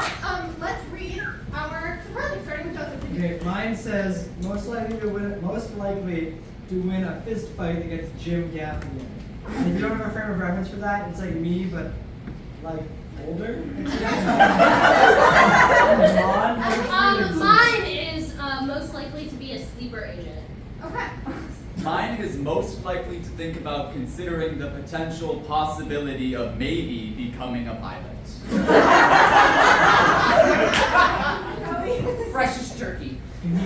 let's read our superlative, starting with Joseph. Okay, mine says most likely to win a fist fight against Jim Gaffigan. And if you don't have a frame of reference for that, it's like me, but like older. Mine is most likely to be a sleeper agent. Okay. Mine is most likely to think about considering the potential possibility of maybe becoming a pilot. Freshest turkey. Now,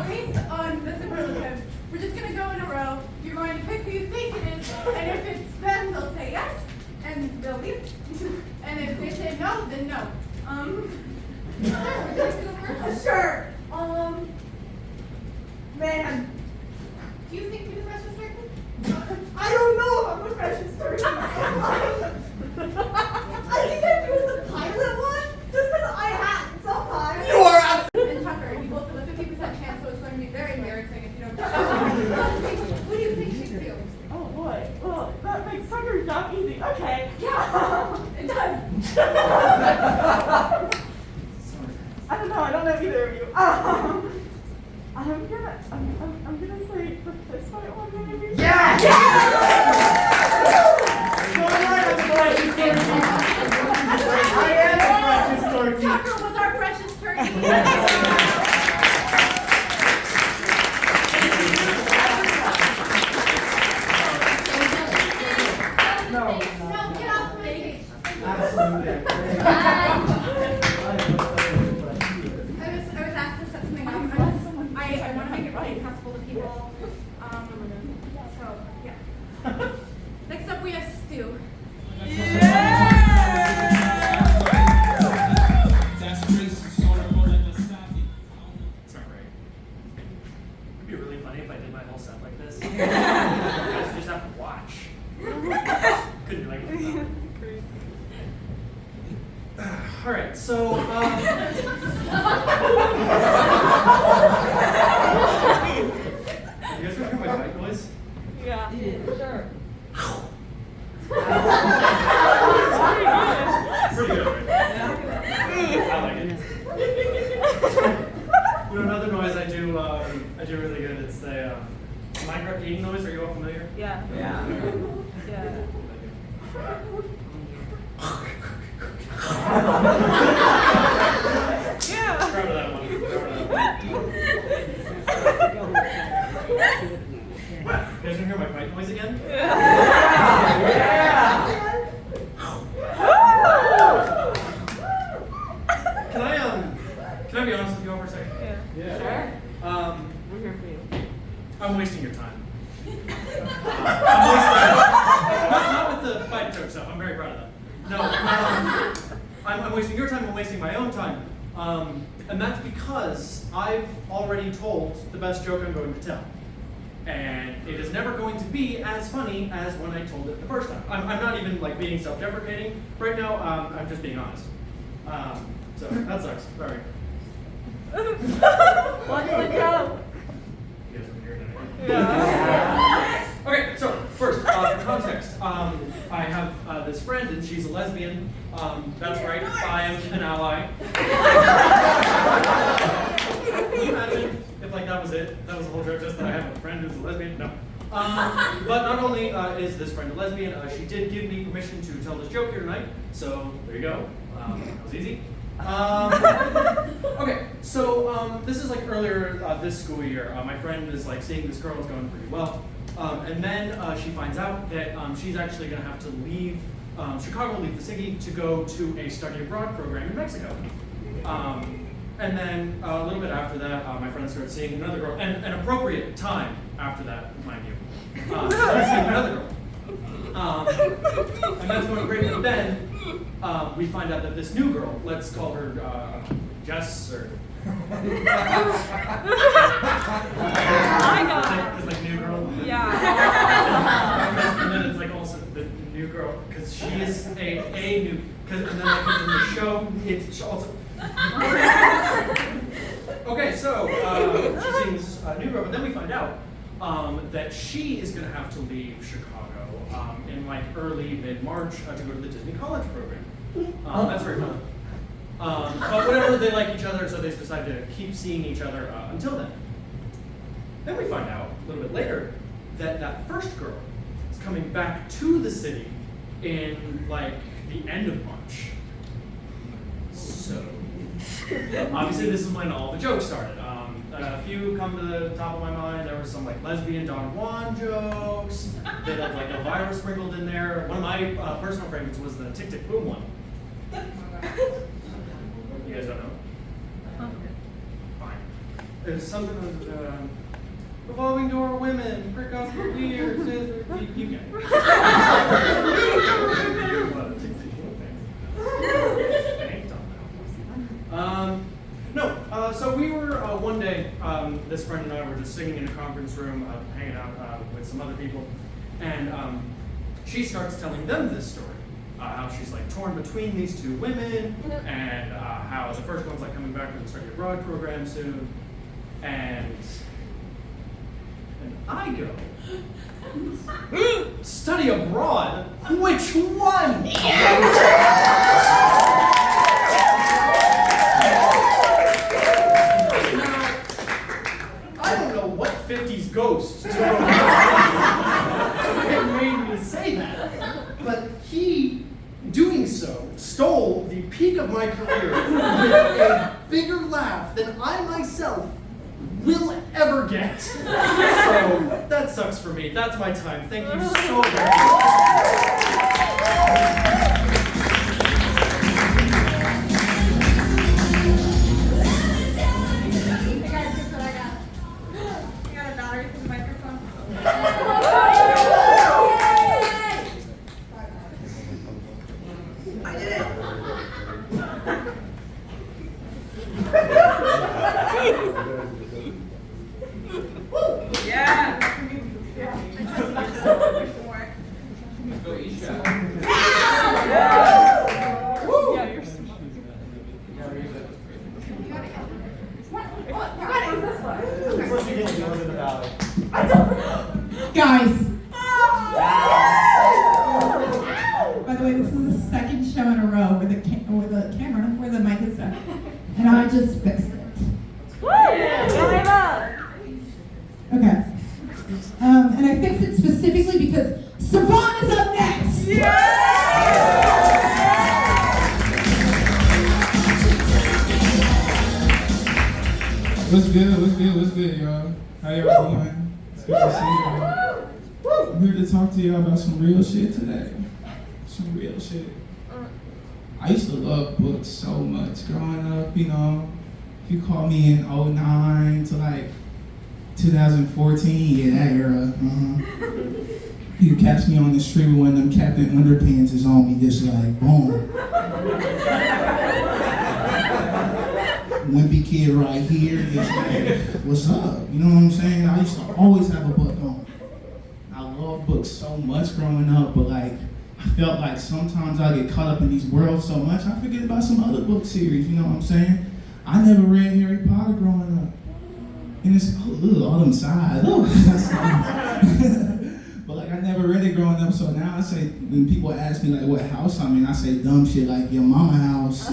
based on the superlatives, we're just going to go in a row. You're going to pick who you think it is, and if it's them, they'll say yes, and they'll leave. And if they say no, then no. Would you like to go first? Sure. Man, Do you think you're the freshest turkey? I don't know if I'm the freshest turkey. I think I'd do the pilot one, just because I had sometimes. You are up. And Tucker, you both have a 50% chance, so it's going to be very embarrassing if you don't. Who do you think she'd do? Oh boy. Well, that makes Tucker's job easy. Okay. Yeah, it does. I don't know. I don't know either of you. I'm gonna say the fist fight one maybe. Yeah! I am the freshest turkey. Tucker was our precious turkey. No. No, get off my stage. Absolutely. I was asked to set something up. I want to make it really accessible to people. So, yeah. Next up, we have Stu. It's not right. It'd be really funny if I did my whole set like this. You guys just have to watch. Couldn't do like it. Alright, so, you guys want to hear my bike noise? Yeah. Sure. Pretty good, right? I do really good. It's the Minecraft eating noise. Are you all familiar? Yeah. Yeah. Yeah. Proud of that one. You guys want to hear my pipe noise again? Can I be honest with you all for a second? Yeah. Sure. We're here for you. I'm wasting your time. I'm wasting not with the fight joke stuff. I'm very proud of that. No, I'm wasting your time. I'm wasting my own time. And that's because I've already told the best joke I'm going to tell. And it is never going to be as funny as when I told it the first time. I'm not even like being self-deprecating right now. I'm just being honest. So that sucks. Sorry. What's the joke? You guys want to hear it anyway? Okay, so first, for context, I have this friend and she's a lesbian. That's right, I am an ally. Can you imagine if like that was it? That was the whole joke, just that I have a friend who's a lesbian? No. But not only is this friend a lesbian, she did give me permission to tell this joke here tonight. So there you go. That was easy. Okay, so this is like earlier this school year. My friend is like seeing this girl is going pretty well. And then she finds out that she's actually going to have to leave Chicago, leave the city to go to a study abroad program in Mexico. And then a little bit after that, my friend starts seeing another girl, and an appropriate time after that, mind you. Starts seeing another girl. And that's going great, but then we find out that this new girl, let's call her Jess, or... It's like new girl. Yeah. And then it's like also the new girl, because she is a new, and then like in the show, it's also... Okay, so she sings new girl, but then we find out that she is going to have to leave Chicago in like early mid-March to go to the Disney College program. That's very fun. But whatever, they like each other, so they decide to keep seeing each other until then. Then we find out a little bit later that that first girl is coming back to the city in like the end of March. So obviously this is when all the jokes started. A few come to the top of my mind. There were some like lesbian Don Juan jokes. They had like Elvira sprinkled in there. One of my personal favorites was the Tick Tick Boom one. You guys don't know? Fine. There's something with revolving door women, prick up your ears. You get it. No, so we were one day, this friend and I were just singing in a conference room, hanging out with some other people, and she starts telling them this story. How she's like torn between these two women, and how the first one's like coming back from the study abroad program soon, and I go, study abroad? Which one? I don't know what 50s ghosts do. It made me say that, but he, doing so, stole the peak of my career with a bigger laugh than I myself will ever get. So that sucks for me. That's my time. Thank you so very much. Guys. By the way, this is the second show in a row with the camera where the mic is done, and I just fixed it. Woo! I fixed it specifically because Savon is up next. What's good, y'all? How y'all doing? It's good to see y'all. I'm here to talk to y'all about some real shit today. Some real shit. I used to love books so much growing up, you know. If you call me in 09 to like 2014, yeah, that era. You can catch me on the street with one of them Captain Underpants is on me, just like, boom. Wimpy kid right here, just like, what's up? You know what I'm saying? I used to always have a book on. I love books so much growing up, but like, I felt like sometimes I get caught up in these worlds so much, I forget about some other book series, you know what I'm saying? I never read Harry Potter growing up. And it's, all them sides, But like, I never read it growing up, so now I say, when people ask me like what house I'm in, I say dumb shit like your mama house.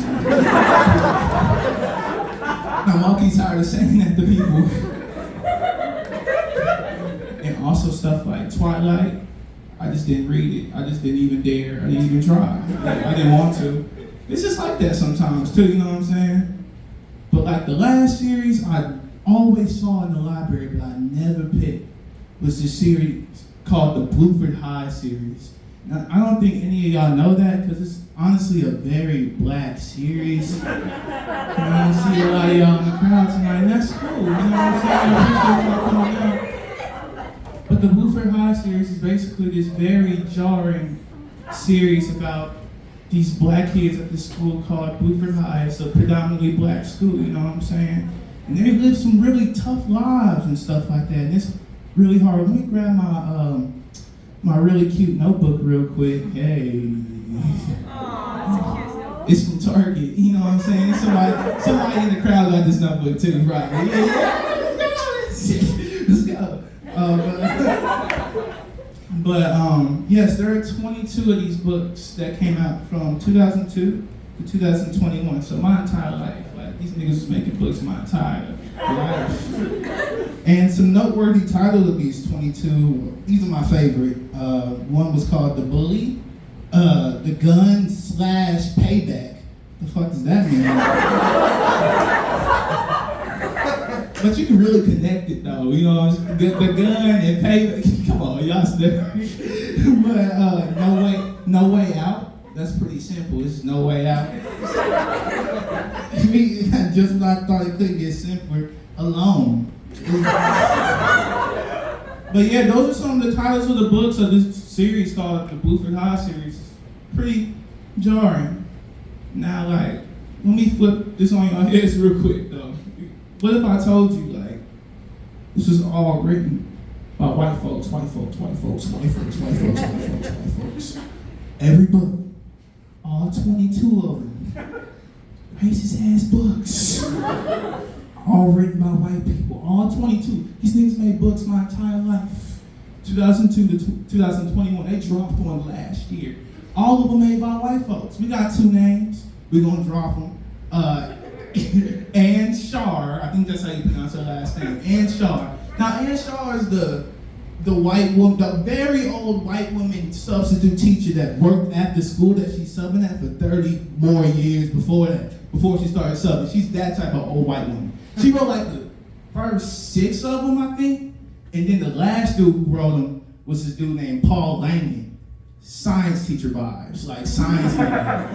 I'm okay tired of saying that to people. And also stuff like Twilight, I just didn't read it. I just didn't even dare. I didn't even try. I didn't want to. It's just like that sometimes too, you know what I'm saying? But like the last series I always saw in the library but I never picked was this series called the Bluford High series. Now, I don't think any of y'all know that because it's honestly a very black series. And I don't see a lot of y'all in the crowd tonight, and that's cool, you know what I'm saying? I appreciate y'all coming out. But the Bluford High series is basically this very jarring series about these black kids at this school called Bluford High. It's a predominantly black school, you know what I'm saying? And they live some really tough lives and stuff like that. And it's really hard. Let me grab my really cute notebook real quick. Hey. It's from Target, you know what I'm saying? Somebody in the crowd got this notebook too, right? Yeah. Let's go. Yes, there are 22 of these books that came out from 2002 to 2021. So my entire life, like these niggas was making books my entire life. And some noteworthy titles of these 22, these are my favorite. One was called The Bully, The Gun / Payback. The fuck does that mean? But you can really connect it though, you know, the gun and payback. Come on, y'all still. But no way out. That's pretty simple. It's no way out. Just when I thought it could get simpler, Alone. But yeah, those are some of the titles of the books of this series called the Bluford High series. It's pretty jarring. Now, like, let me flip this on your heads real quick though. What if I told you, like, this was all written by white folks. Every book, all 22 of them, racist ass books, all written by white people, all 22. These niggas made books my entire life. 2002 to 2021, they dropped one last year. All of them made by white folks. We got two names, we're gonna drop them. Ann Shar, I think that's how you pronounce her last name, Ann Shar. Now, Ann Shar is the white woman, the very old white woman substitute teacher that worked at the school that she's subbing at for 30 more years before she started subbing. She's that type of old white woman. She wrote like the first 6 of them, I think, and then the last dude who wrote them was this dude named Paul Langen. Science teacher vibes, like science nigga.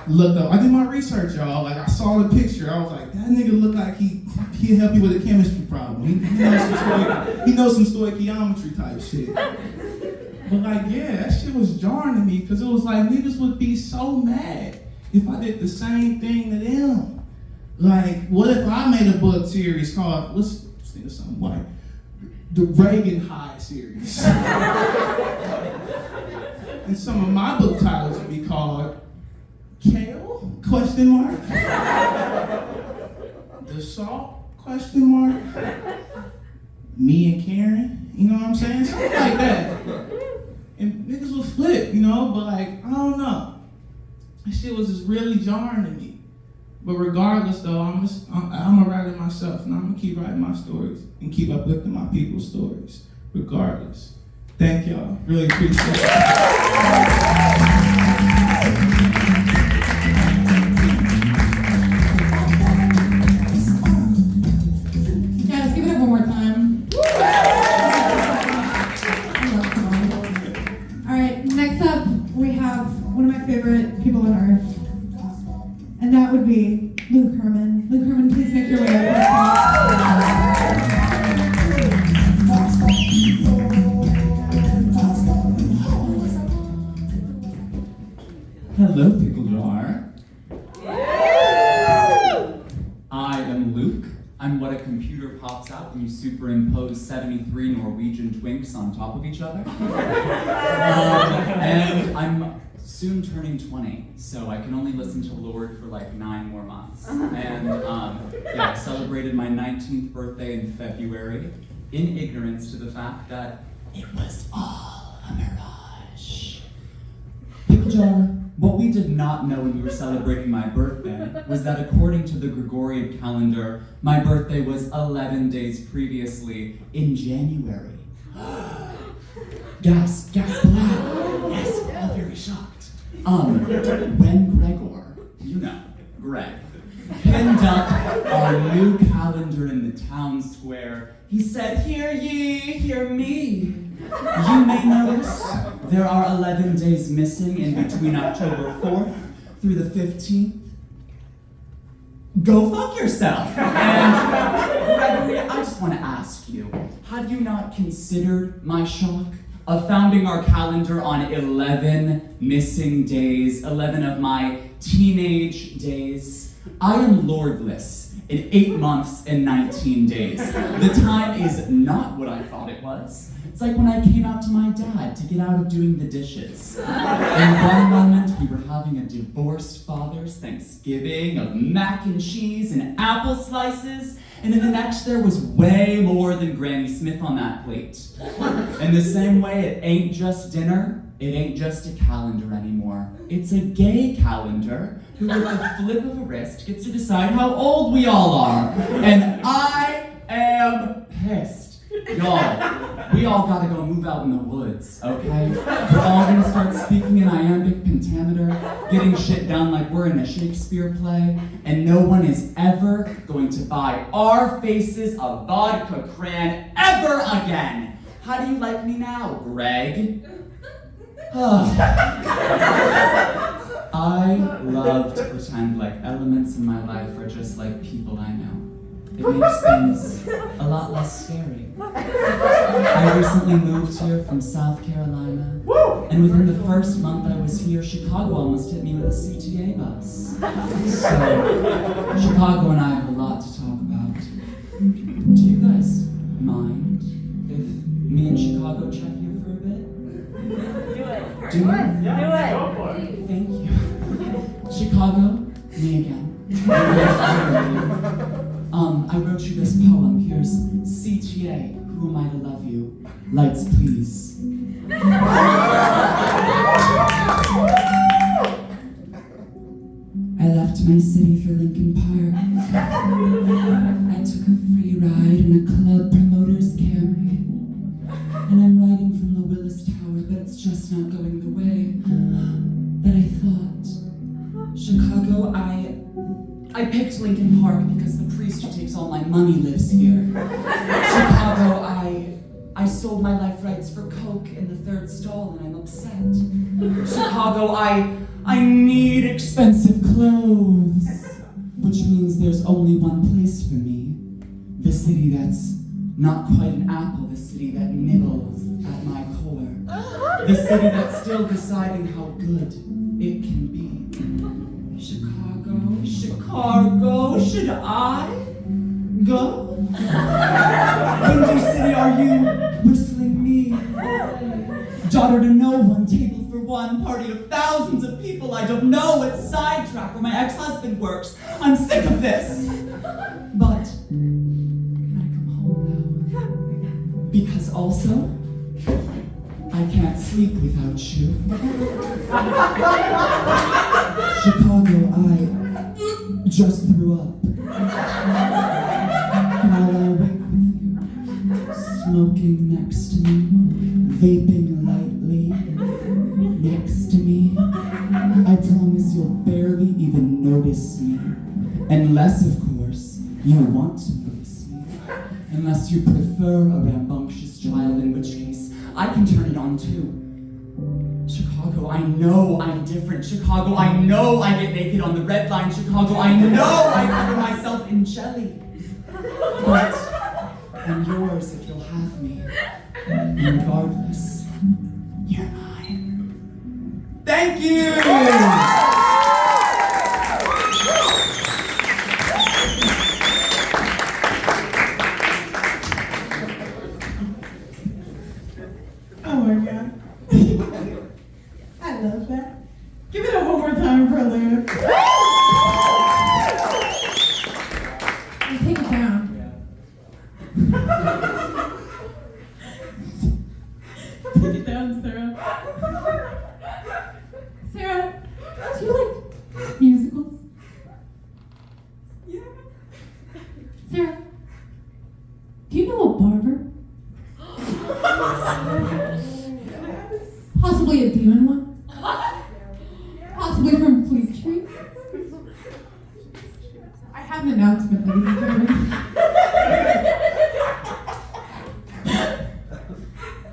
Looked up, I did my research, y'all. Like I saw the picture, I was like, that nigga look like he'll help you with a chemistry problem. He knows some stoichiometry type shit. But like, yeah, that shit was jarring to me because it was like niggas would be so mad if I did the same thing to them. Like, what if I made a book series called, let's think of something white, the Reagan High series. And some of my book titles would be called Kale? Question mark. The Salt? Question mark. Me and Karen? You know what I'm saying? Something like that. And niggas would flip, you know, but like, I don't know. That shit was just really jarring to me. But regardless though, I'm a writer myself and I'm gonna keep writing my stories and keep uplifting my people's stories. regardless. Thank y'all. Really appreciate it. Guys, give it up one more time. Alright, next up we have one of my favorite people on earth. And that would be Luke Herman. Luke Herman, please make your way up. Hello, Pickle Jar. I am Luke. I'm what a computer pops out when you superimpose 73 Norwegian twinks on top of each other. And I'm soon turning 20, so I can only listen to Lord for like 9 more months. And yeah, I celebrated my 19th birthday in February in ignorance to the fact that it was all a mirage. Pickle Jar, what we did not know when we were celebrating my birthday was that according to the Gregorian calendar, my birthday was 11 days previously in January. Gasp, gasp aloud. Yes, we're all very shocked. When Gregor, you know, Greg, pinned up our new calendar in the town square, he said, "Hear ye, hear me. You may notice there are 11 days missing in between October 4th through the 15th. Go fuck yourself." And Gregory, I just want to ask you, have you not considered my shock of founding our calendar on 11 missing days, 11 of my teenage days? I am lordless in 8 months and 19 days. The time is not what I thought it was. It's like when I came out to my dad to get out of doing the dishes. In one moment, we were having a divorced father's Thanksgiving of mac and cheese and apple slices, and in the next there was way more than Granny Smith on that plate. In the same way, it ain't just dinner, it ain't just a calendar anymore. It's a gay calendar who with the flip of a wrist gets to decide how old we all are. And I am pissed. Y'all, we all gotta go move out in the woods, okay? We're all gonna start speaking in iambic pentameter, getting shit done like we're in a Shakespeare play, and no one is ever going to buy our faces a vodka cran ever again. How do you like me now, Greg? I love to pretend like elements in my life are just like people I know. It makes things a lot less scary. I recently moved here from South Carolina, and within the first month I was here, Chicago almost hit me with a CTA bus. So, Chicago and I have a lot to talk about. Do you guys mind if me and Chicago chat here for a bit? Do it. Thank you. Chicago, me again. I wrote you this poem. Here's CTA, Who Am I to Love You? Lights, please. I left my city for Lincoln Park. I took a free ride in a club promoter's Camry. And I'm riding from the Willis Tower, but it's just not going the way that I thought. Chicago, I picked Lincoln Park because the priest who takes all my money lives here. Chicago, I sold my life rights for coke in the third stall and I'm upset. Chicago, I need expensive clothes, which means there's only one place for me. The city that's not quite an apple, the city that nibbles at my core. The city that's still deciding how good it can be. Chicago, should I go? Windy City, are you whistling me? Daughter to no one, table for one, party of thousands of people I don't know, at sidetrack where my ex-husband works. I'm sick of this. But can I come home now? Because also, I can't sleep without you. Chicago, I just threw up. Can I lie awake with you? smoking next to me, vaping lightly next to me. I promise you'll barely even notice me, unless, of course, you want to notice me. Unless you prefer a rambunctious child, in which case I can turn it on too. Chicago, I know I'm different. Chicago, I know I get naked on the red line. Chicago, I know I cover myself in jelly. But I'm yours if you'll have me. And regardless, you're mine. Thank you! Oh my God. I love that. Give it up one more time for Luna. And take it down. Take it down, Sarah. Sarah, do you like musicals? Yeah. Sarah, do you know a barber? Possibly a demon one? Possibly from Fleet Street? I have an announcement, ladies and gentlemen.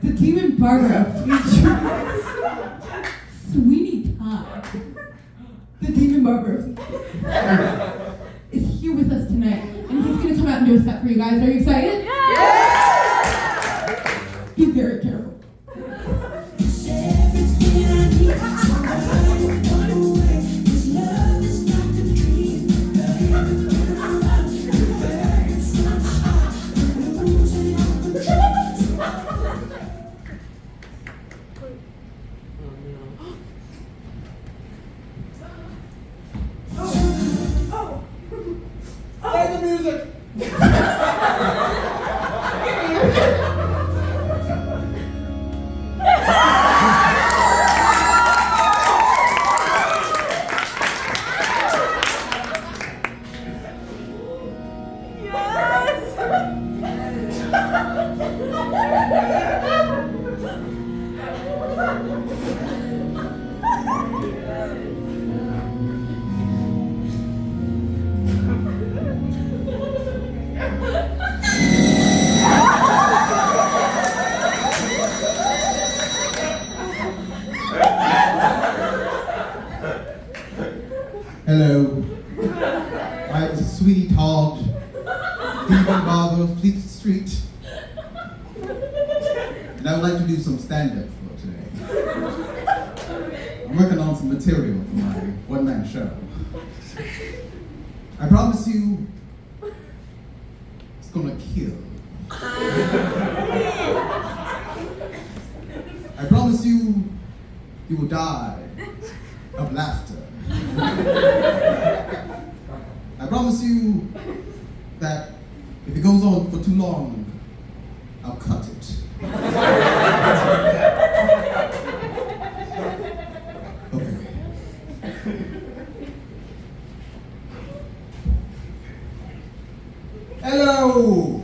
The demon barber of Fleet Street, Sweeney Todd, the demon barber of Fleet Street, is here with us tonight, and he's going to come out and do a set for you guys. Are you excited? Be very careful. Play the music! Hello. I'm Sweetie Todd, demon barber of Fleet Street. And I would like to do some stand-up for today. I'm working on some material for my one-man show. I promise you, it's gonna kill. I promise you, you will die of laughter. I promise you that if it goes on for too long, I'll cut it. Okay. Hello!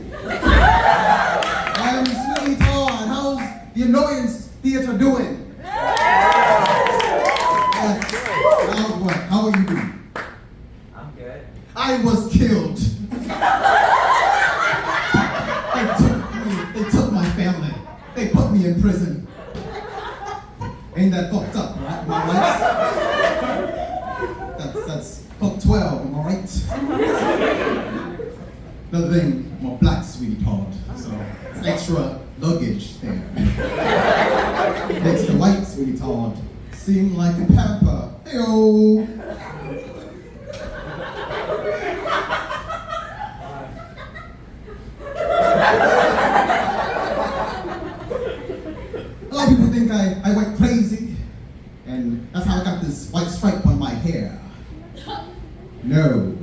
I'm Smitty Todd. How's the Annoyance Theater doing? How are you doing? I'm good. I was killed. They took my family. They put me in prison. Ain't that fucked up, right? Am I right? That's fuck 12, am I right? Another thing, I'm a black Sweetie Todd, so it's extra luggage there. Makes the white Sweetie Todd seem like a pamper. Hey-oh! A lot of people think I went crazy, and that's how I got this white stripe on my hair. No.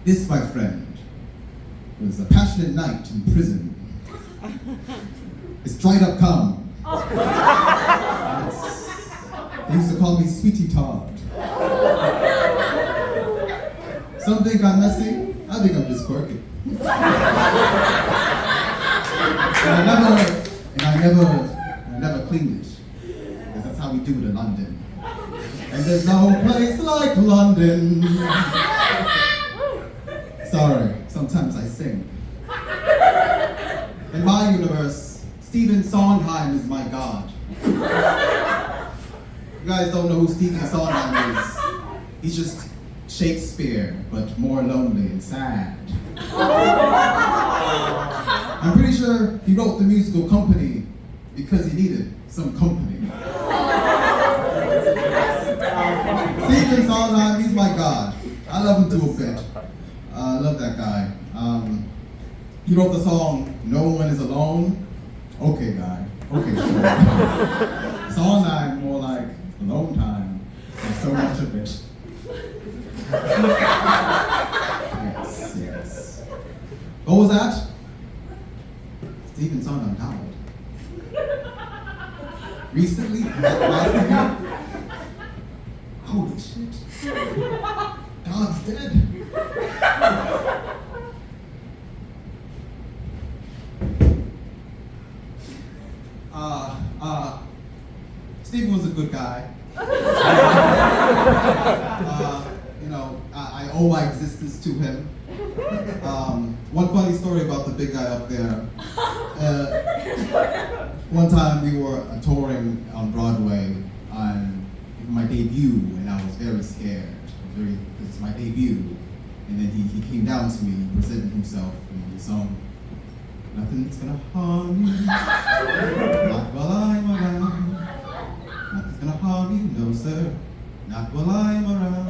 This, my friend, was a passionate night in prison. It's dried up cum. They used to call me Sweetie Todd. Some think I'm messy, I think I'm just quirky. And I never cleaned it. Because that's how we do it in London. And there's no place like London. Sorry, sometimes I sing. In my universe, Stephen Sondheim is my god. You guys don't know who Stephen Sondheim is. He's just Shakespeare, but more lonely and sad. I'm pretty sure he wrote the musical Company because he needed some company. Stephen Sondheim, he's my god. I love him to a bit. I love that guy. He wrote the song No One Is Alone. Okay, guy. Okay, sure. Sondheim, more like alone time. There's so much of it. Yes. What was that? Stephen Sondheim died. Recently? Last year? Holy shit. God's dead. Stephen was a good guy. I owe my existence to him. One funny story about the big guy up there. One time we were touring on Broadway on my debut, and I was very scared. This is my debut. And then he came down to me, he presented himself, and he sung, "Nothing's gonna harm you, not while I'm around. Nothing's gonna harm you, no sir, not while I'm around."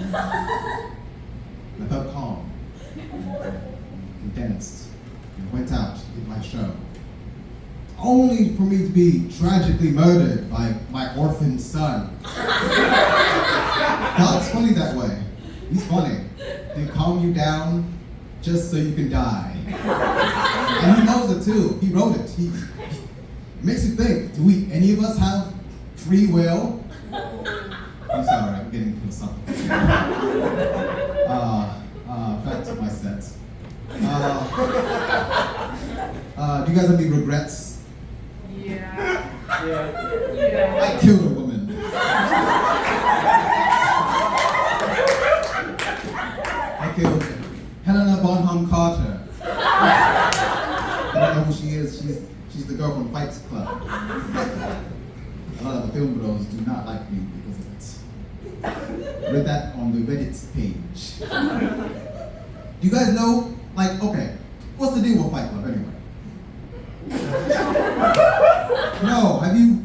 And I felt calm. And danced and went out, did my show. Only for me to be tragically murdered by my orphan son. God's funny that way. He's funny. He'll calm you down just so you can die. And he knows it too. He wrote it. He makes you think, do any of us have free will? I'm sorry, I'm getting philosophical. Back to my set. Do you guys have any regrets? Yeah. I killed a woman. I killed Helena Bonham Carter. I don't know who she is. She's the girl from Fight Club. A lot of the film bros do not like me because of it. Read that on the Reddit page. Do you guys know, okay, what's the deal with Fight Club anyway? No, have you?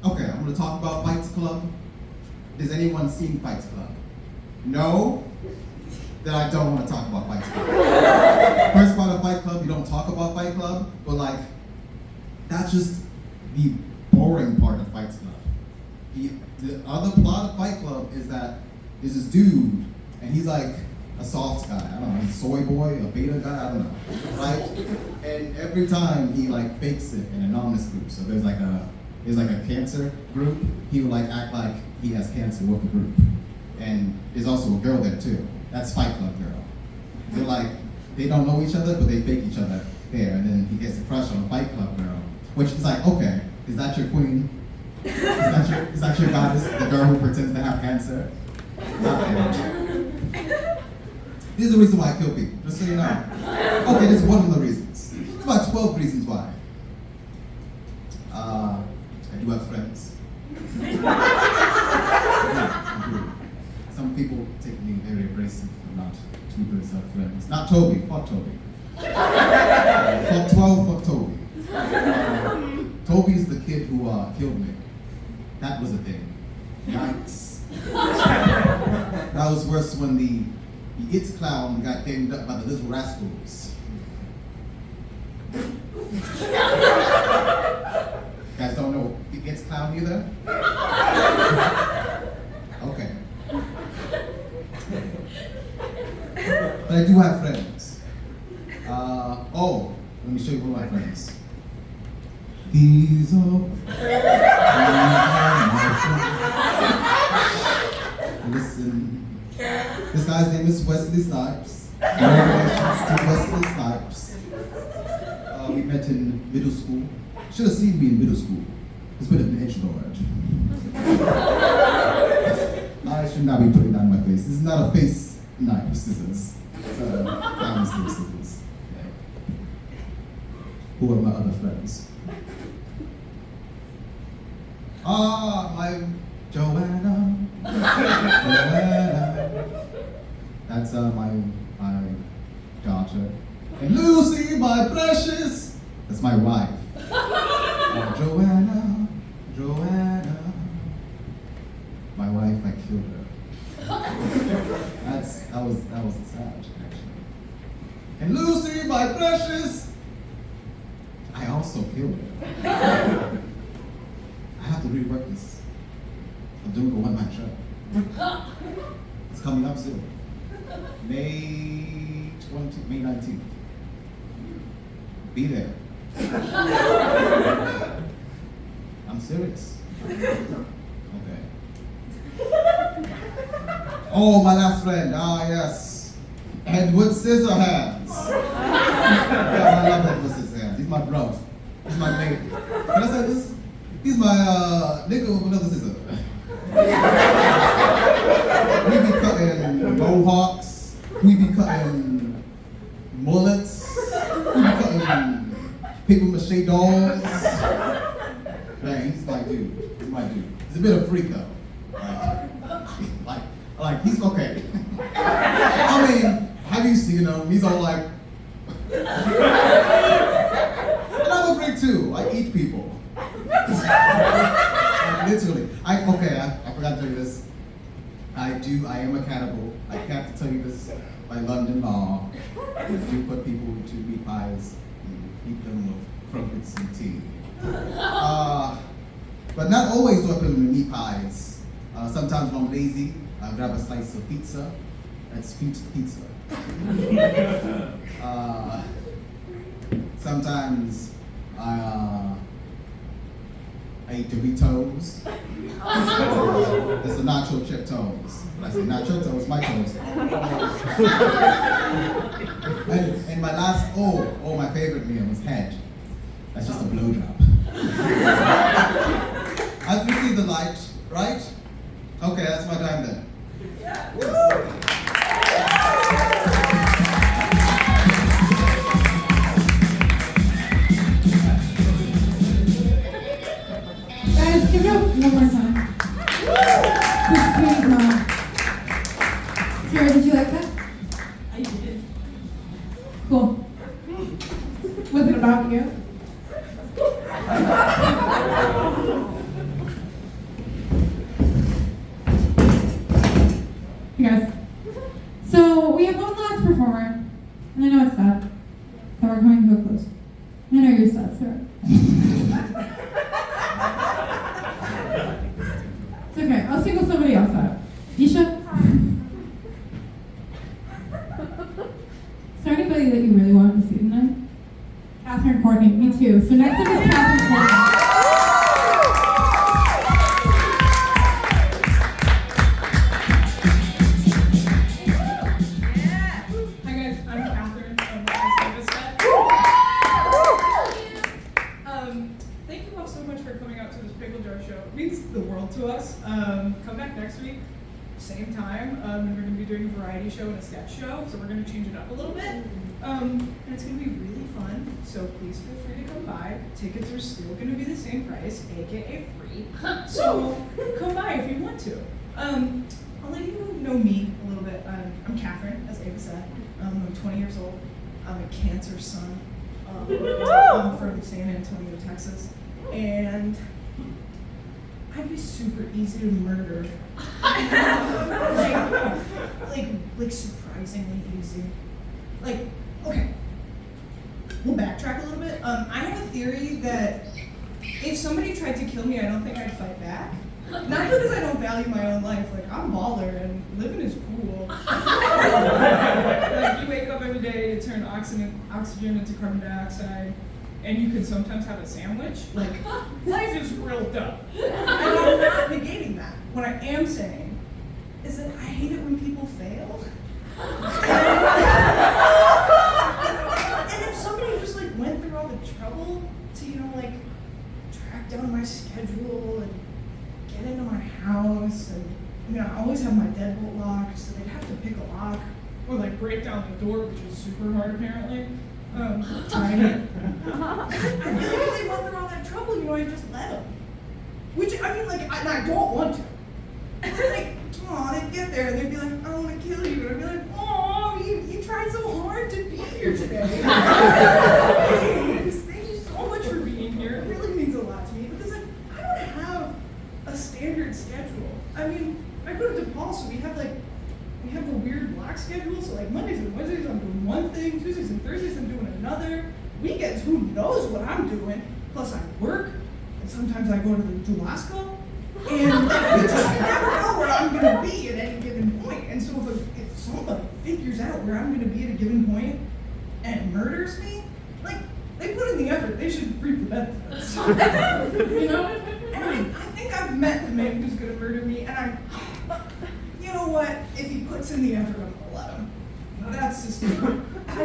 Okay, I'm gonna talk about Fight Club. Has anyone seen Fight Club? No? Then I don't want to talk about Fight Club. First part of Fight Club, you don't talk about Fight Club, but that's just the boring part of Fight Club. The other plot of Fight Club is that there's this dude, and he's like a soft guy. I don't know, he's a soy boy, a beta guy, I don't know. Right? And every time he fakes it in anonymous group. So there's a cancer group, he would act like he has cancer with the group. And there's also a girl there too. That's Fight Club girl. They're they don't know each other, but they fake each other there. And then he gets a crush on a Fight Club girl, which is okay, is that your queen? Is that your goddess, the girl who pretends to have cancer? This is the reason why I kill people, just so you know. Okay, this is one of the reasons. There's about 12 reasons why. I do have friends. Yeah, I do. Some people take me very abrasive for not too good of friends. Not Toby, fuck Toby. Fuck 12, fuck Toby. Toby's the kid who killed me. That was a thing. Yikes. That was worse when the It's Clown got ganged up by the Little Rascals. You guys don't know the It's Clown either? Okay. But I do have friends. Let me show you one of my friends. These are my friends. Listen. This guy's name is Wesley Snipes. No relations to Wesley Snipes. We met in middle school. Should have seen me in middle school. It's been an edgelord. I should not be putting that on my face. This is not a face knife, scissors. It's a family stick scissors. Okay. Who are my other friends? My Joanna. Joanna. That's my daughter. And Lucy, my precious. That's my wife. Joanna. My wife, I killed her. That was sad, actually. And Lucy, my precious. I also killed her. I have to rework this. I'm doing a one-man show. It's coming up soon. May 19th. Be there. I'm serious. Okay. Oh, my last friend. Yes. Edward Scissorhands. Yeah, I love Edward Scissorhands. He's my bro. He's my mate. Can I say this? He's my nigga with another scissor. We be cutting mohawks. We be cutting mullets. We be cutting paper mache dolls. Man, he's my dude. He's my dude. He's a bit of a freak though. Like he's okay. I mean, have you seen him? He's all like. And I'm a freak too. I eat people. Like, literally. I forgot to tell you this. I am a cannibal. I have to tell you this by London law. I do put people into meat pies and eat them with crumpets and tea. But not always do I put them in meat pies. Sometimes when I'm lazy, I grab a slice of pizza. That's pizza. Sometimes I eat Doritos. It's the nacho chip toes. When I say nacho toes, my toes. and my last, my favorite meal was head. That's just a blowjob. As we see the light, right? Okay, that's my time then. Yes. Guys, give it up one more time. This sweet mom. Stuart, did you like that? I did. Cool. Was it about you? Hey guys. So we have one last performer, and I know it's sad, but we're coming to a close. I know you're sad, Stuart. It's okay. I'll single somebody else out. Isha? Is there anybody that you really wanted to see tonight? Catherine Courtney. Me too. So next up is Catherine Courtney. Hi guys, I'm Catherine from Thank you all so much for coming out to this Pickle Jar show. It means the world to us. Come back next week, same time, and we're going to be doing a variety show and a sketch show, so we're going to change it up a little bit. And it's going to be really fun, so please feel free to come by. Tickets are still going to be the same price, aka free. So come by if you want to. I'll let you know me a little bit. I'm Catherine, as Ava said. I'm 20 years old. I'm a Cancer son. I'm from San Antonio, Texas. And I'd be super easy to murder. like surprisingly easy. Like, okay. We'll backtrack a little bit. I have a theory that if somebody tried to kill me, I don't think I'd fight back. Not because I don't value my own life. Like, I'm a baller and living is cool. Like, you wake up every day to turn oxygen into carbon dioxide, and you can sometimes have a sandwich. Like, life is real dumb. And I'm not negating that. What I am saying is that I hate it when people fail. And if somebody just like went through all the trouble to, like, track down my schedule and get into my house, and I always have my deadbolt locked, so they'd have to pick a lock. Or like break down the door, which is super hard apparently. Trying it. I feel like if they went through all that trouble, I just let them. Which, and I don't want to. But they'd get there and they'd be like, I want to kill you. And I'd be like, oh, you tried so hard to be here today. Thank you so much for being here. It really means a lot to me because I don't have a standard schedule. I go to DePaul, so we have a weird block schedule. So Mondays and Wednesdays I'm doing one thing, Tuesdays and Thursdays I'm doing another. Weekends, who knows what I'm doing? Plus I work, and sometimes I go to the Julasco, and you never know where I'm going to be at any given point. And so if somebody figures out where I'm going to be at a given point and murders me, they put in the effort, they should reap the benefits. And I think I've met the man who's going to murder me, and you know what? If he puts in the effort, I'm going to let him. That's just I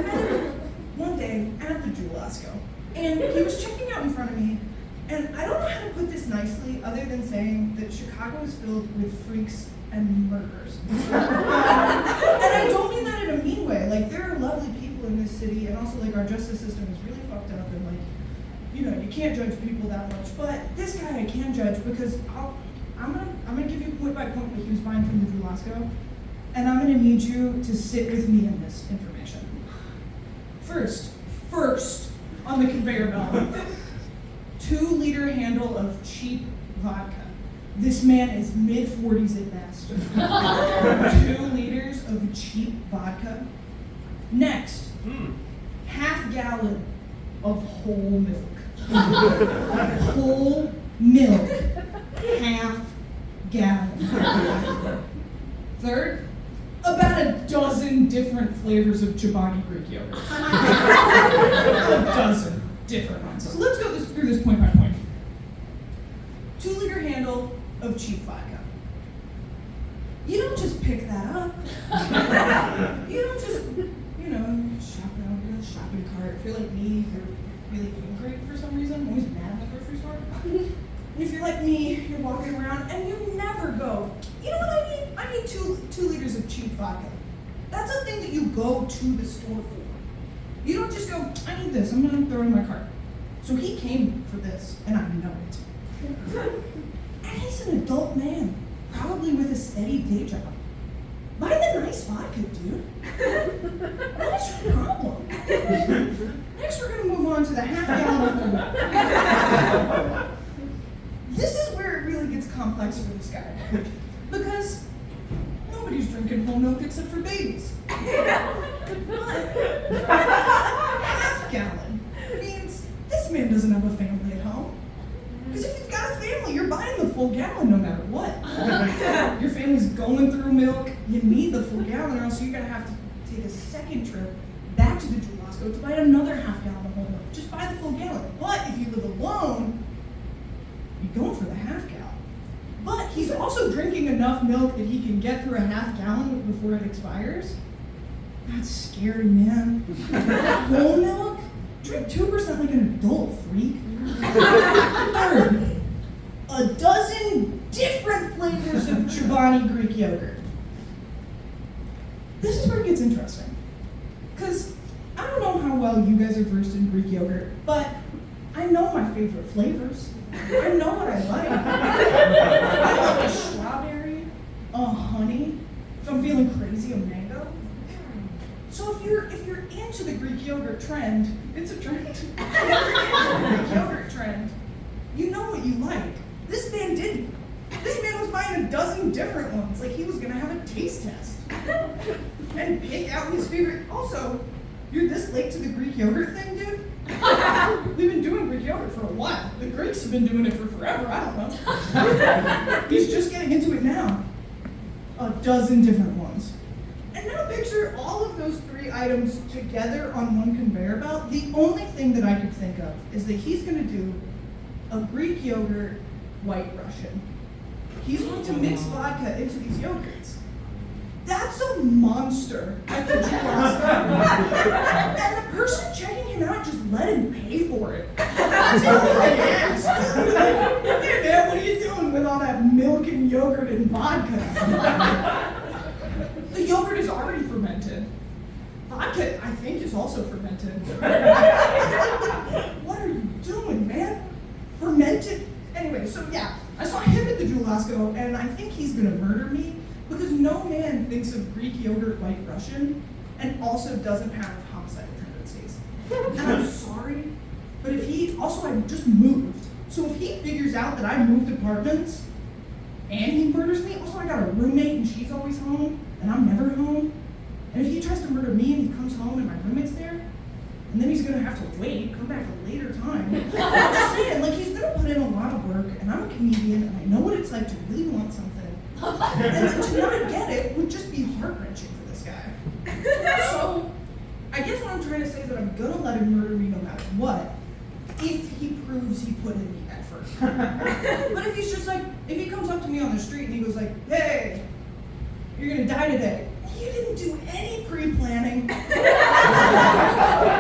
met him one day at the Julasco, and he was checking out in front of me, and I don't know how to put this nicely other than saying that Chicago is filled with freaks and murderers. And I don't mean that in a mean way. There are lovely people in this city, and also our justice system is really fucked up, and you can't judge people that much. But this guy I can judge because I'm gonna give you point by point what he was buying from the Julasco, and I'm gonna need you to sit with me in this information. First on the conveyor belt, 2-liter handle of cheap vodka. This man is mid-40s at best. 2 liters of cheap vodka. Next, half gallon of whole milk. Whole milk. Half gallon. Third, about a dozen different flavors of Chobani Greek yogurt. A dozen different ones. So let's go through this point by point. 2-liter handle of cheap vodka. You don't just pick that up. You don't just, shop around, get a shopping cart. If you're like me, you're really angry for some reason. I'm always mad at the grocery store. And if you're like me, you're walking around and you never go, you know what I need? I need 2 liters of cheap vodka. That's a thing that you go to the store for. You don't just go, I need this, I'm gonna throw it in my cart. So he came for this, and I know it. And he's an adult man, probably with a steady day job. Buy the nice vodka, dude. What is your problem? Next, we're gonna move on to the half-gallon. This is where it really gets complex for this guy. Because nobody's drinking whole milk except for babies. Half gallon means this man doesn't have a family at home. Because if you've got a family, you're buying the full gallon no matter what. Your family's going through milk, you need the full gallon, or else you're going to have to take a second trip back to the Julasco to buy another half gallon of whole milk. Just buy the full gallon. But if you live alone, you're going for the half gallon. But he's also drinking enough milk that he can get through a half gallon before it expires. That's scary, man. Whole milk? Drink 2% like an adult, freak. Third, a dozen different flavors of Chobani Greek yogurt. This is where it gets interesting. Because I don't know how well you guys are versed in Greek yogurt, but I know my favorite flavors. I know what I like. I like a strawberry, a honey. If I'm feeling crazy, a mango. So if you're into the Greek yogurt trend, it's a trend. If you're into the Greek yogurt trend, you know what you like. This man didn't. This man was buying a dozen different ones, like he was gonna have a taste test. And pick out his favorite. Also, you're this late to the Greek yogurt thing, dude? We've been doing Greek yogurt for a while. The Greeks have been doing it for forever, I don't know. He's just getting into it now. A dozen different ones. And now picture all of those 3 items together on one conveyor belt. The only thing that I could think of is that he's gonna do a Greek yogurt White Russian. He's going to mix vodka into these yogurts. That's a monster at the Julasco. And the person checking they not just let him pay for it? That's all I asked. Hey man, what are you doing with all that milk and yogurt and vodka? The yogurt is already fermented. Vodka, I think, is also fermented. What are you doing, man? Fermented? Anyway, so yeah, I saw him at the Julasco, and I think he's gonna murder me because no man thinks of Greek yogurt like Russian and also doesn't have homicidal tendencies. And I'm sorry, but if he, also I just moved, so if he figures out that I moved apartments and he murders me, also I got a roommate and she's always home and I'm never home, and if he tries to murder me and he comes home and my roommate's there, and then he's gonna have to wait, come back a later time. I'm just saying, like, he's gonna put in a lot of work, and I'm a comedian, and I know what it's like to really want something. And then to not get it would just be heart-wrenching for this guy. So, I guess what I'm trying to say is that I'm gonna let him murder me no matter what, if he proves he put in the effort. But if he's just like, if he comes up to me on the street and he goes like, hey, you're gonna die today. You didn't do any pre-planning. You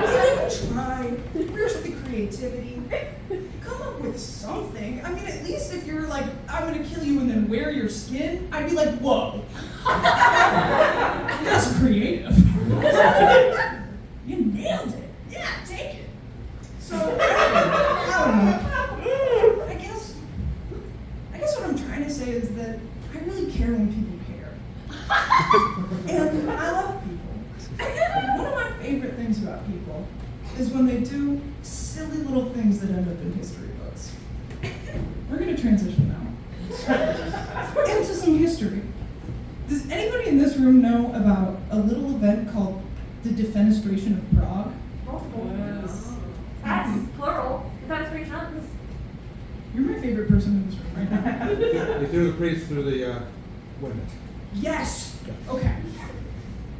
didn't try. Where's the creativity? Come up with something. I mean, at least if you're like, I'm gonna kill you and then wear your skin, I'd be like, whoa. That's creative. You nailed it. Yeah, take it. So, I don't know. I guess what I'm trying to say is that I really care when people care. And I love people. One of my favorite things about people is when they do silly little things that end up in history books. We're going to transition now into some history. Does anybody in this room know about a little event called the Defenestration of Prague? Multiple. That's plural. Defenestration. You're my favorite person in this room right now. They threw the priest through the window. Yes. Okay.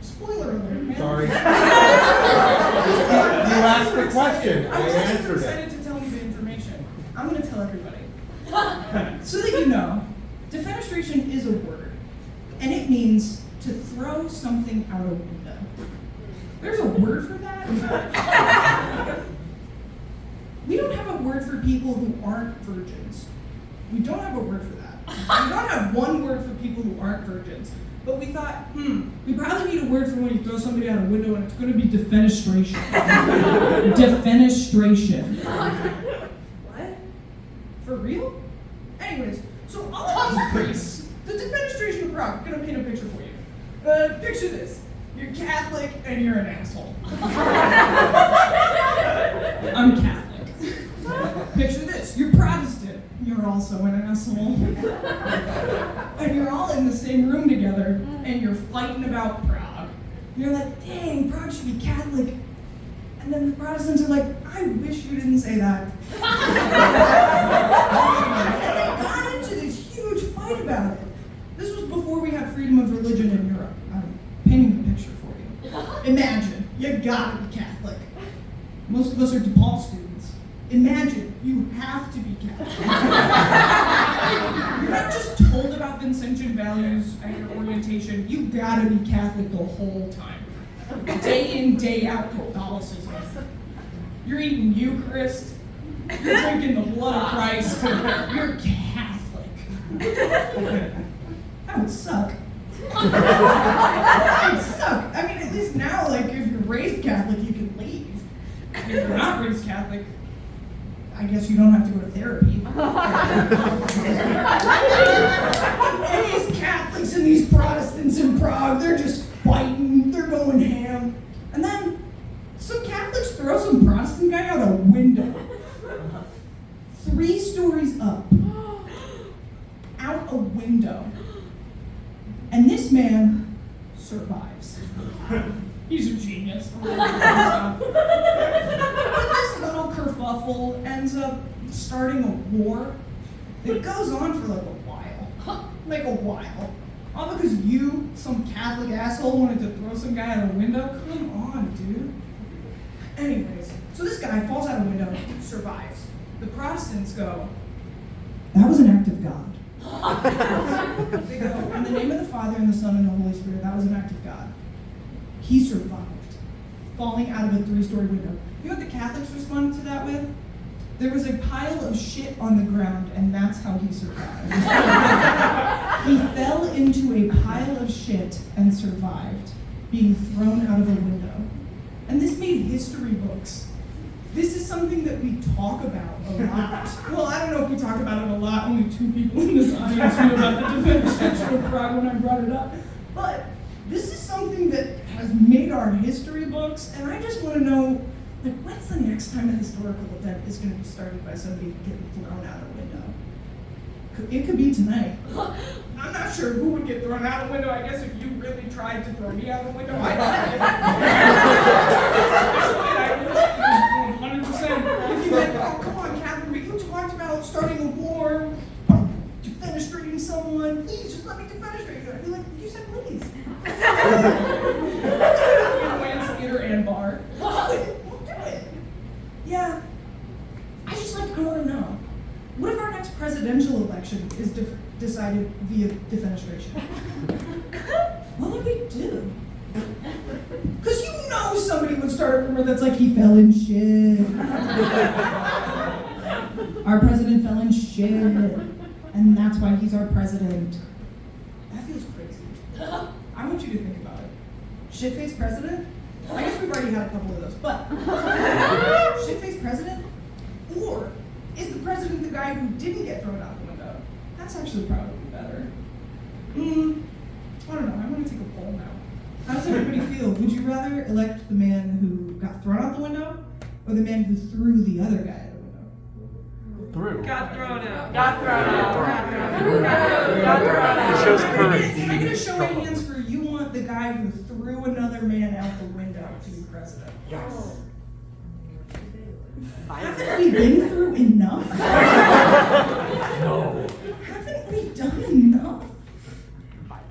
Spoiler alert, man. Sorry. You asked the question. I I'm really answered excited it. to tell you the information. I'm going to tell everybody. So that you know, defenestration is a word, and it means to throw something out a window. There's a word for that? We don't have a word for people who aren't virgins. We don't have a word for that. We don't have one word for people who aren't virgins. But we thought, we probably need a word for when you throw somebody out a window, and it's going to be defenestration. Defenestration. What? For real? Anyways, so all of these priests, the defenestration of Prague, I'm going to paint a picture for you. Picture this. You're Catholic and you're an asshole. I'm Catholic. Picture this. You're Protestant. You're also an asshole. And you're all in the same room together and you're fighting about Prague. You're like, dang, Prague should be Catholic. And then the Protestants are like, I wish you didn't say that. And they got into this huge fight about it. This was before we had freedom of religion in Europe. I'm painting the picture for you. Imagine, you gotta be Catholic. Most of us are DePaul students. Imagine, you have to be Catholic. You're not just told about Vincentian values at your orientation, you gotta be Catholic the whole time. Day in, day out Catholicism. You're eating Eucharist, you're drinking the blood of Christ, you're Catholic. That would suck. That would suck. I mean, at least now, like, if you're raised Catholic, you can leave. If you're not raised Catholic, I guess you don't have to go to therapy. And these Catholics and these Protestants in Prague, they're just fighting, they're going ham. And then some Catholics throw some Protestant guy out a window. 3 stories up. Out a window. And this man survives. He's a genius. But this little kerfuffle ends up starting a war that goes on for like a while. Like a while. All because you, some Catholic asshole, wanted to throw some guy out a window? Come on, dude. Anyways, so this guy falls out a window, survives. The Protestants go, that was an act of God. They go, in the name of the Father, and the Son, and the Holy Spirit, that was an act of God. He survived. falling out of a 3-story window. You know what the Catholics responded to that with? There was a pile of shit on the ground, and that's how he survived. He fell into a pile of shit and survived, being thrown out of a window. And this made history books. This is something that we talk about a lot. Well, I don't know if we talk about it a lot. Only 2 people in this audience knew about the defense sexual crime when I brought it up. But this is something that has made our history books, and I just want to know, like, when's the next time a historical event is going to be started by somebody getting thrown out a window? It could be tonight. I'm not sure who would get thrown out a window. I guess if you really tried to throw me out a window, I'd 100%. If you went, oh, come on, Catherine, but you talked about starting a war, defenestrating someone. Please, just let me defenestrate you. I'd be like, you said please. Annoyance, theater, and bar. We'll do it. Yeah. I want to know. What if our next presidential election is decided via defenestration? What would we do? Because you know somebody would start a rumor that's like he fell in shit. Our president fell in shit, and that's why he's our president. That feels crazy. I want you to think about it. Shit-faced president? I guess we've already had a couple of those, but shit-faced president? Or is the president the guy who didn't get thrown out the window? That's actually probably better. I don't know, I want to take a poll now. How does everybody feel? Would you rather elect the man who got thrown out the window, or the man who threw the other guy out the window? Through. Got thrown out. Got thrown out. Got thrown out. It shows courage. Can I get a show of hands for you want the guy who threw another man out the window to be president? Yes. Haven't we been through enough? No. Haven't we done enough?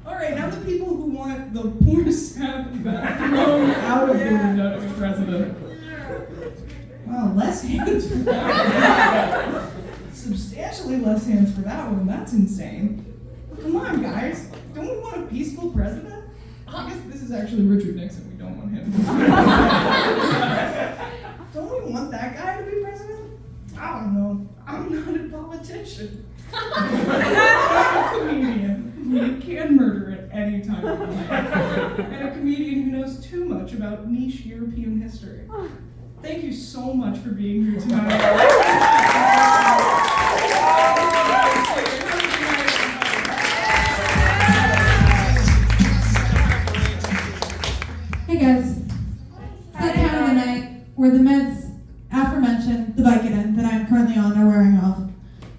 Alright, now the people who want the poor sap got thrown out of the window to be president. Wow, less hands for that one. Substantially less hands for that one. That's insane. Come on, guys. Don't we want a peaceful president? I guess this is actually Richard Nixon. We don't want him. Don't we want that guy to be president? I don't know. I'm not a politician. I'm a comedian. You can murder at any time of your life. And a comedian who knows too much about niche European history. Thank you so much for being here tonight. Hey guys, it's that time of the night where the meds aforementioned, the Vicodin that I'm currently on, are wearing off.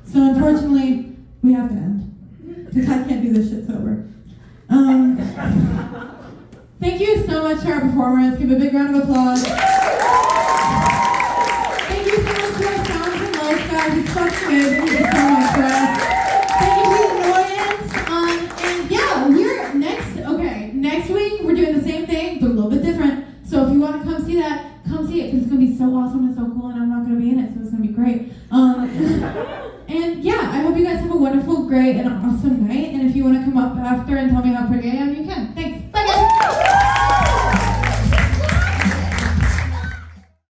So unfortunately, we have to end. Because I can't do this shit sober. Thank you so much to our performers. Give a big round of applause. Thank you so much to our sounds and lights guys. It's such good. Thank you so much for us. Thank you to Annoyance. And yeah, next week we're doing the same thing, but a little bit different. So if you want to come see that, come see it because it's going to be so awesome and so cool, and I'm not going to be in it, so it's going to be great. And yeah, I hope you guys have a wonderful, great, and awesome night.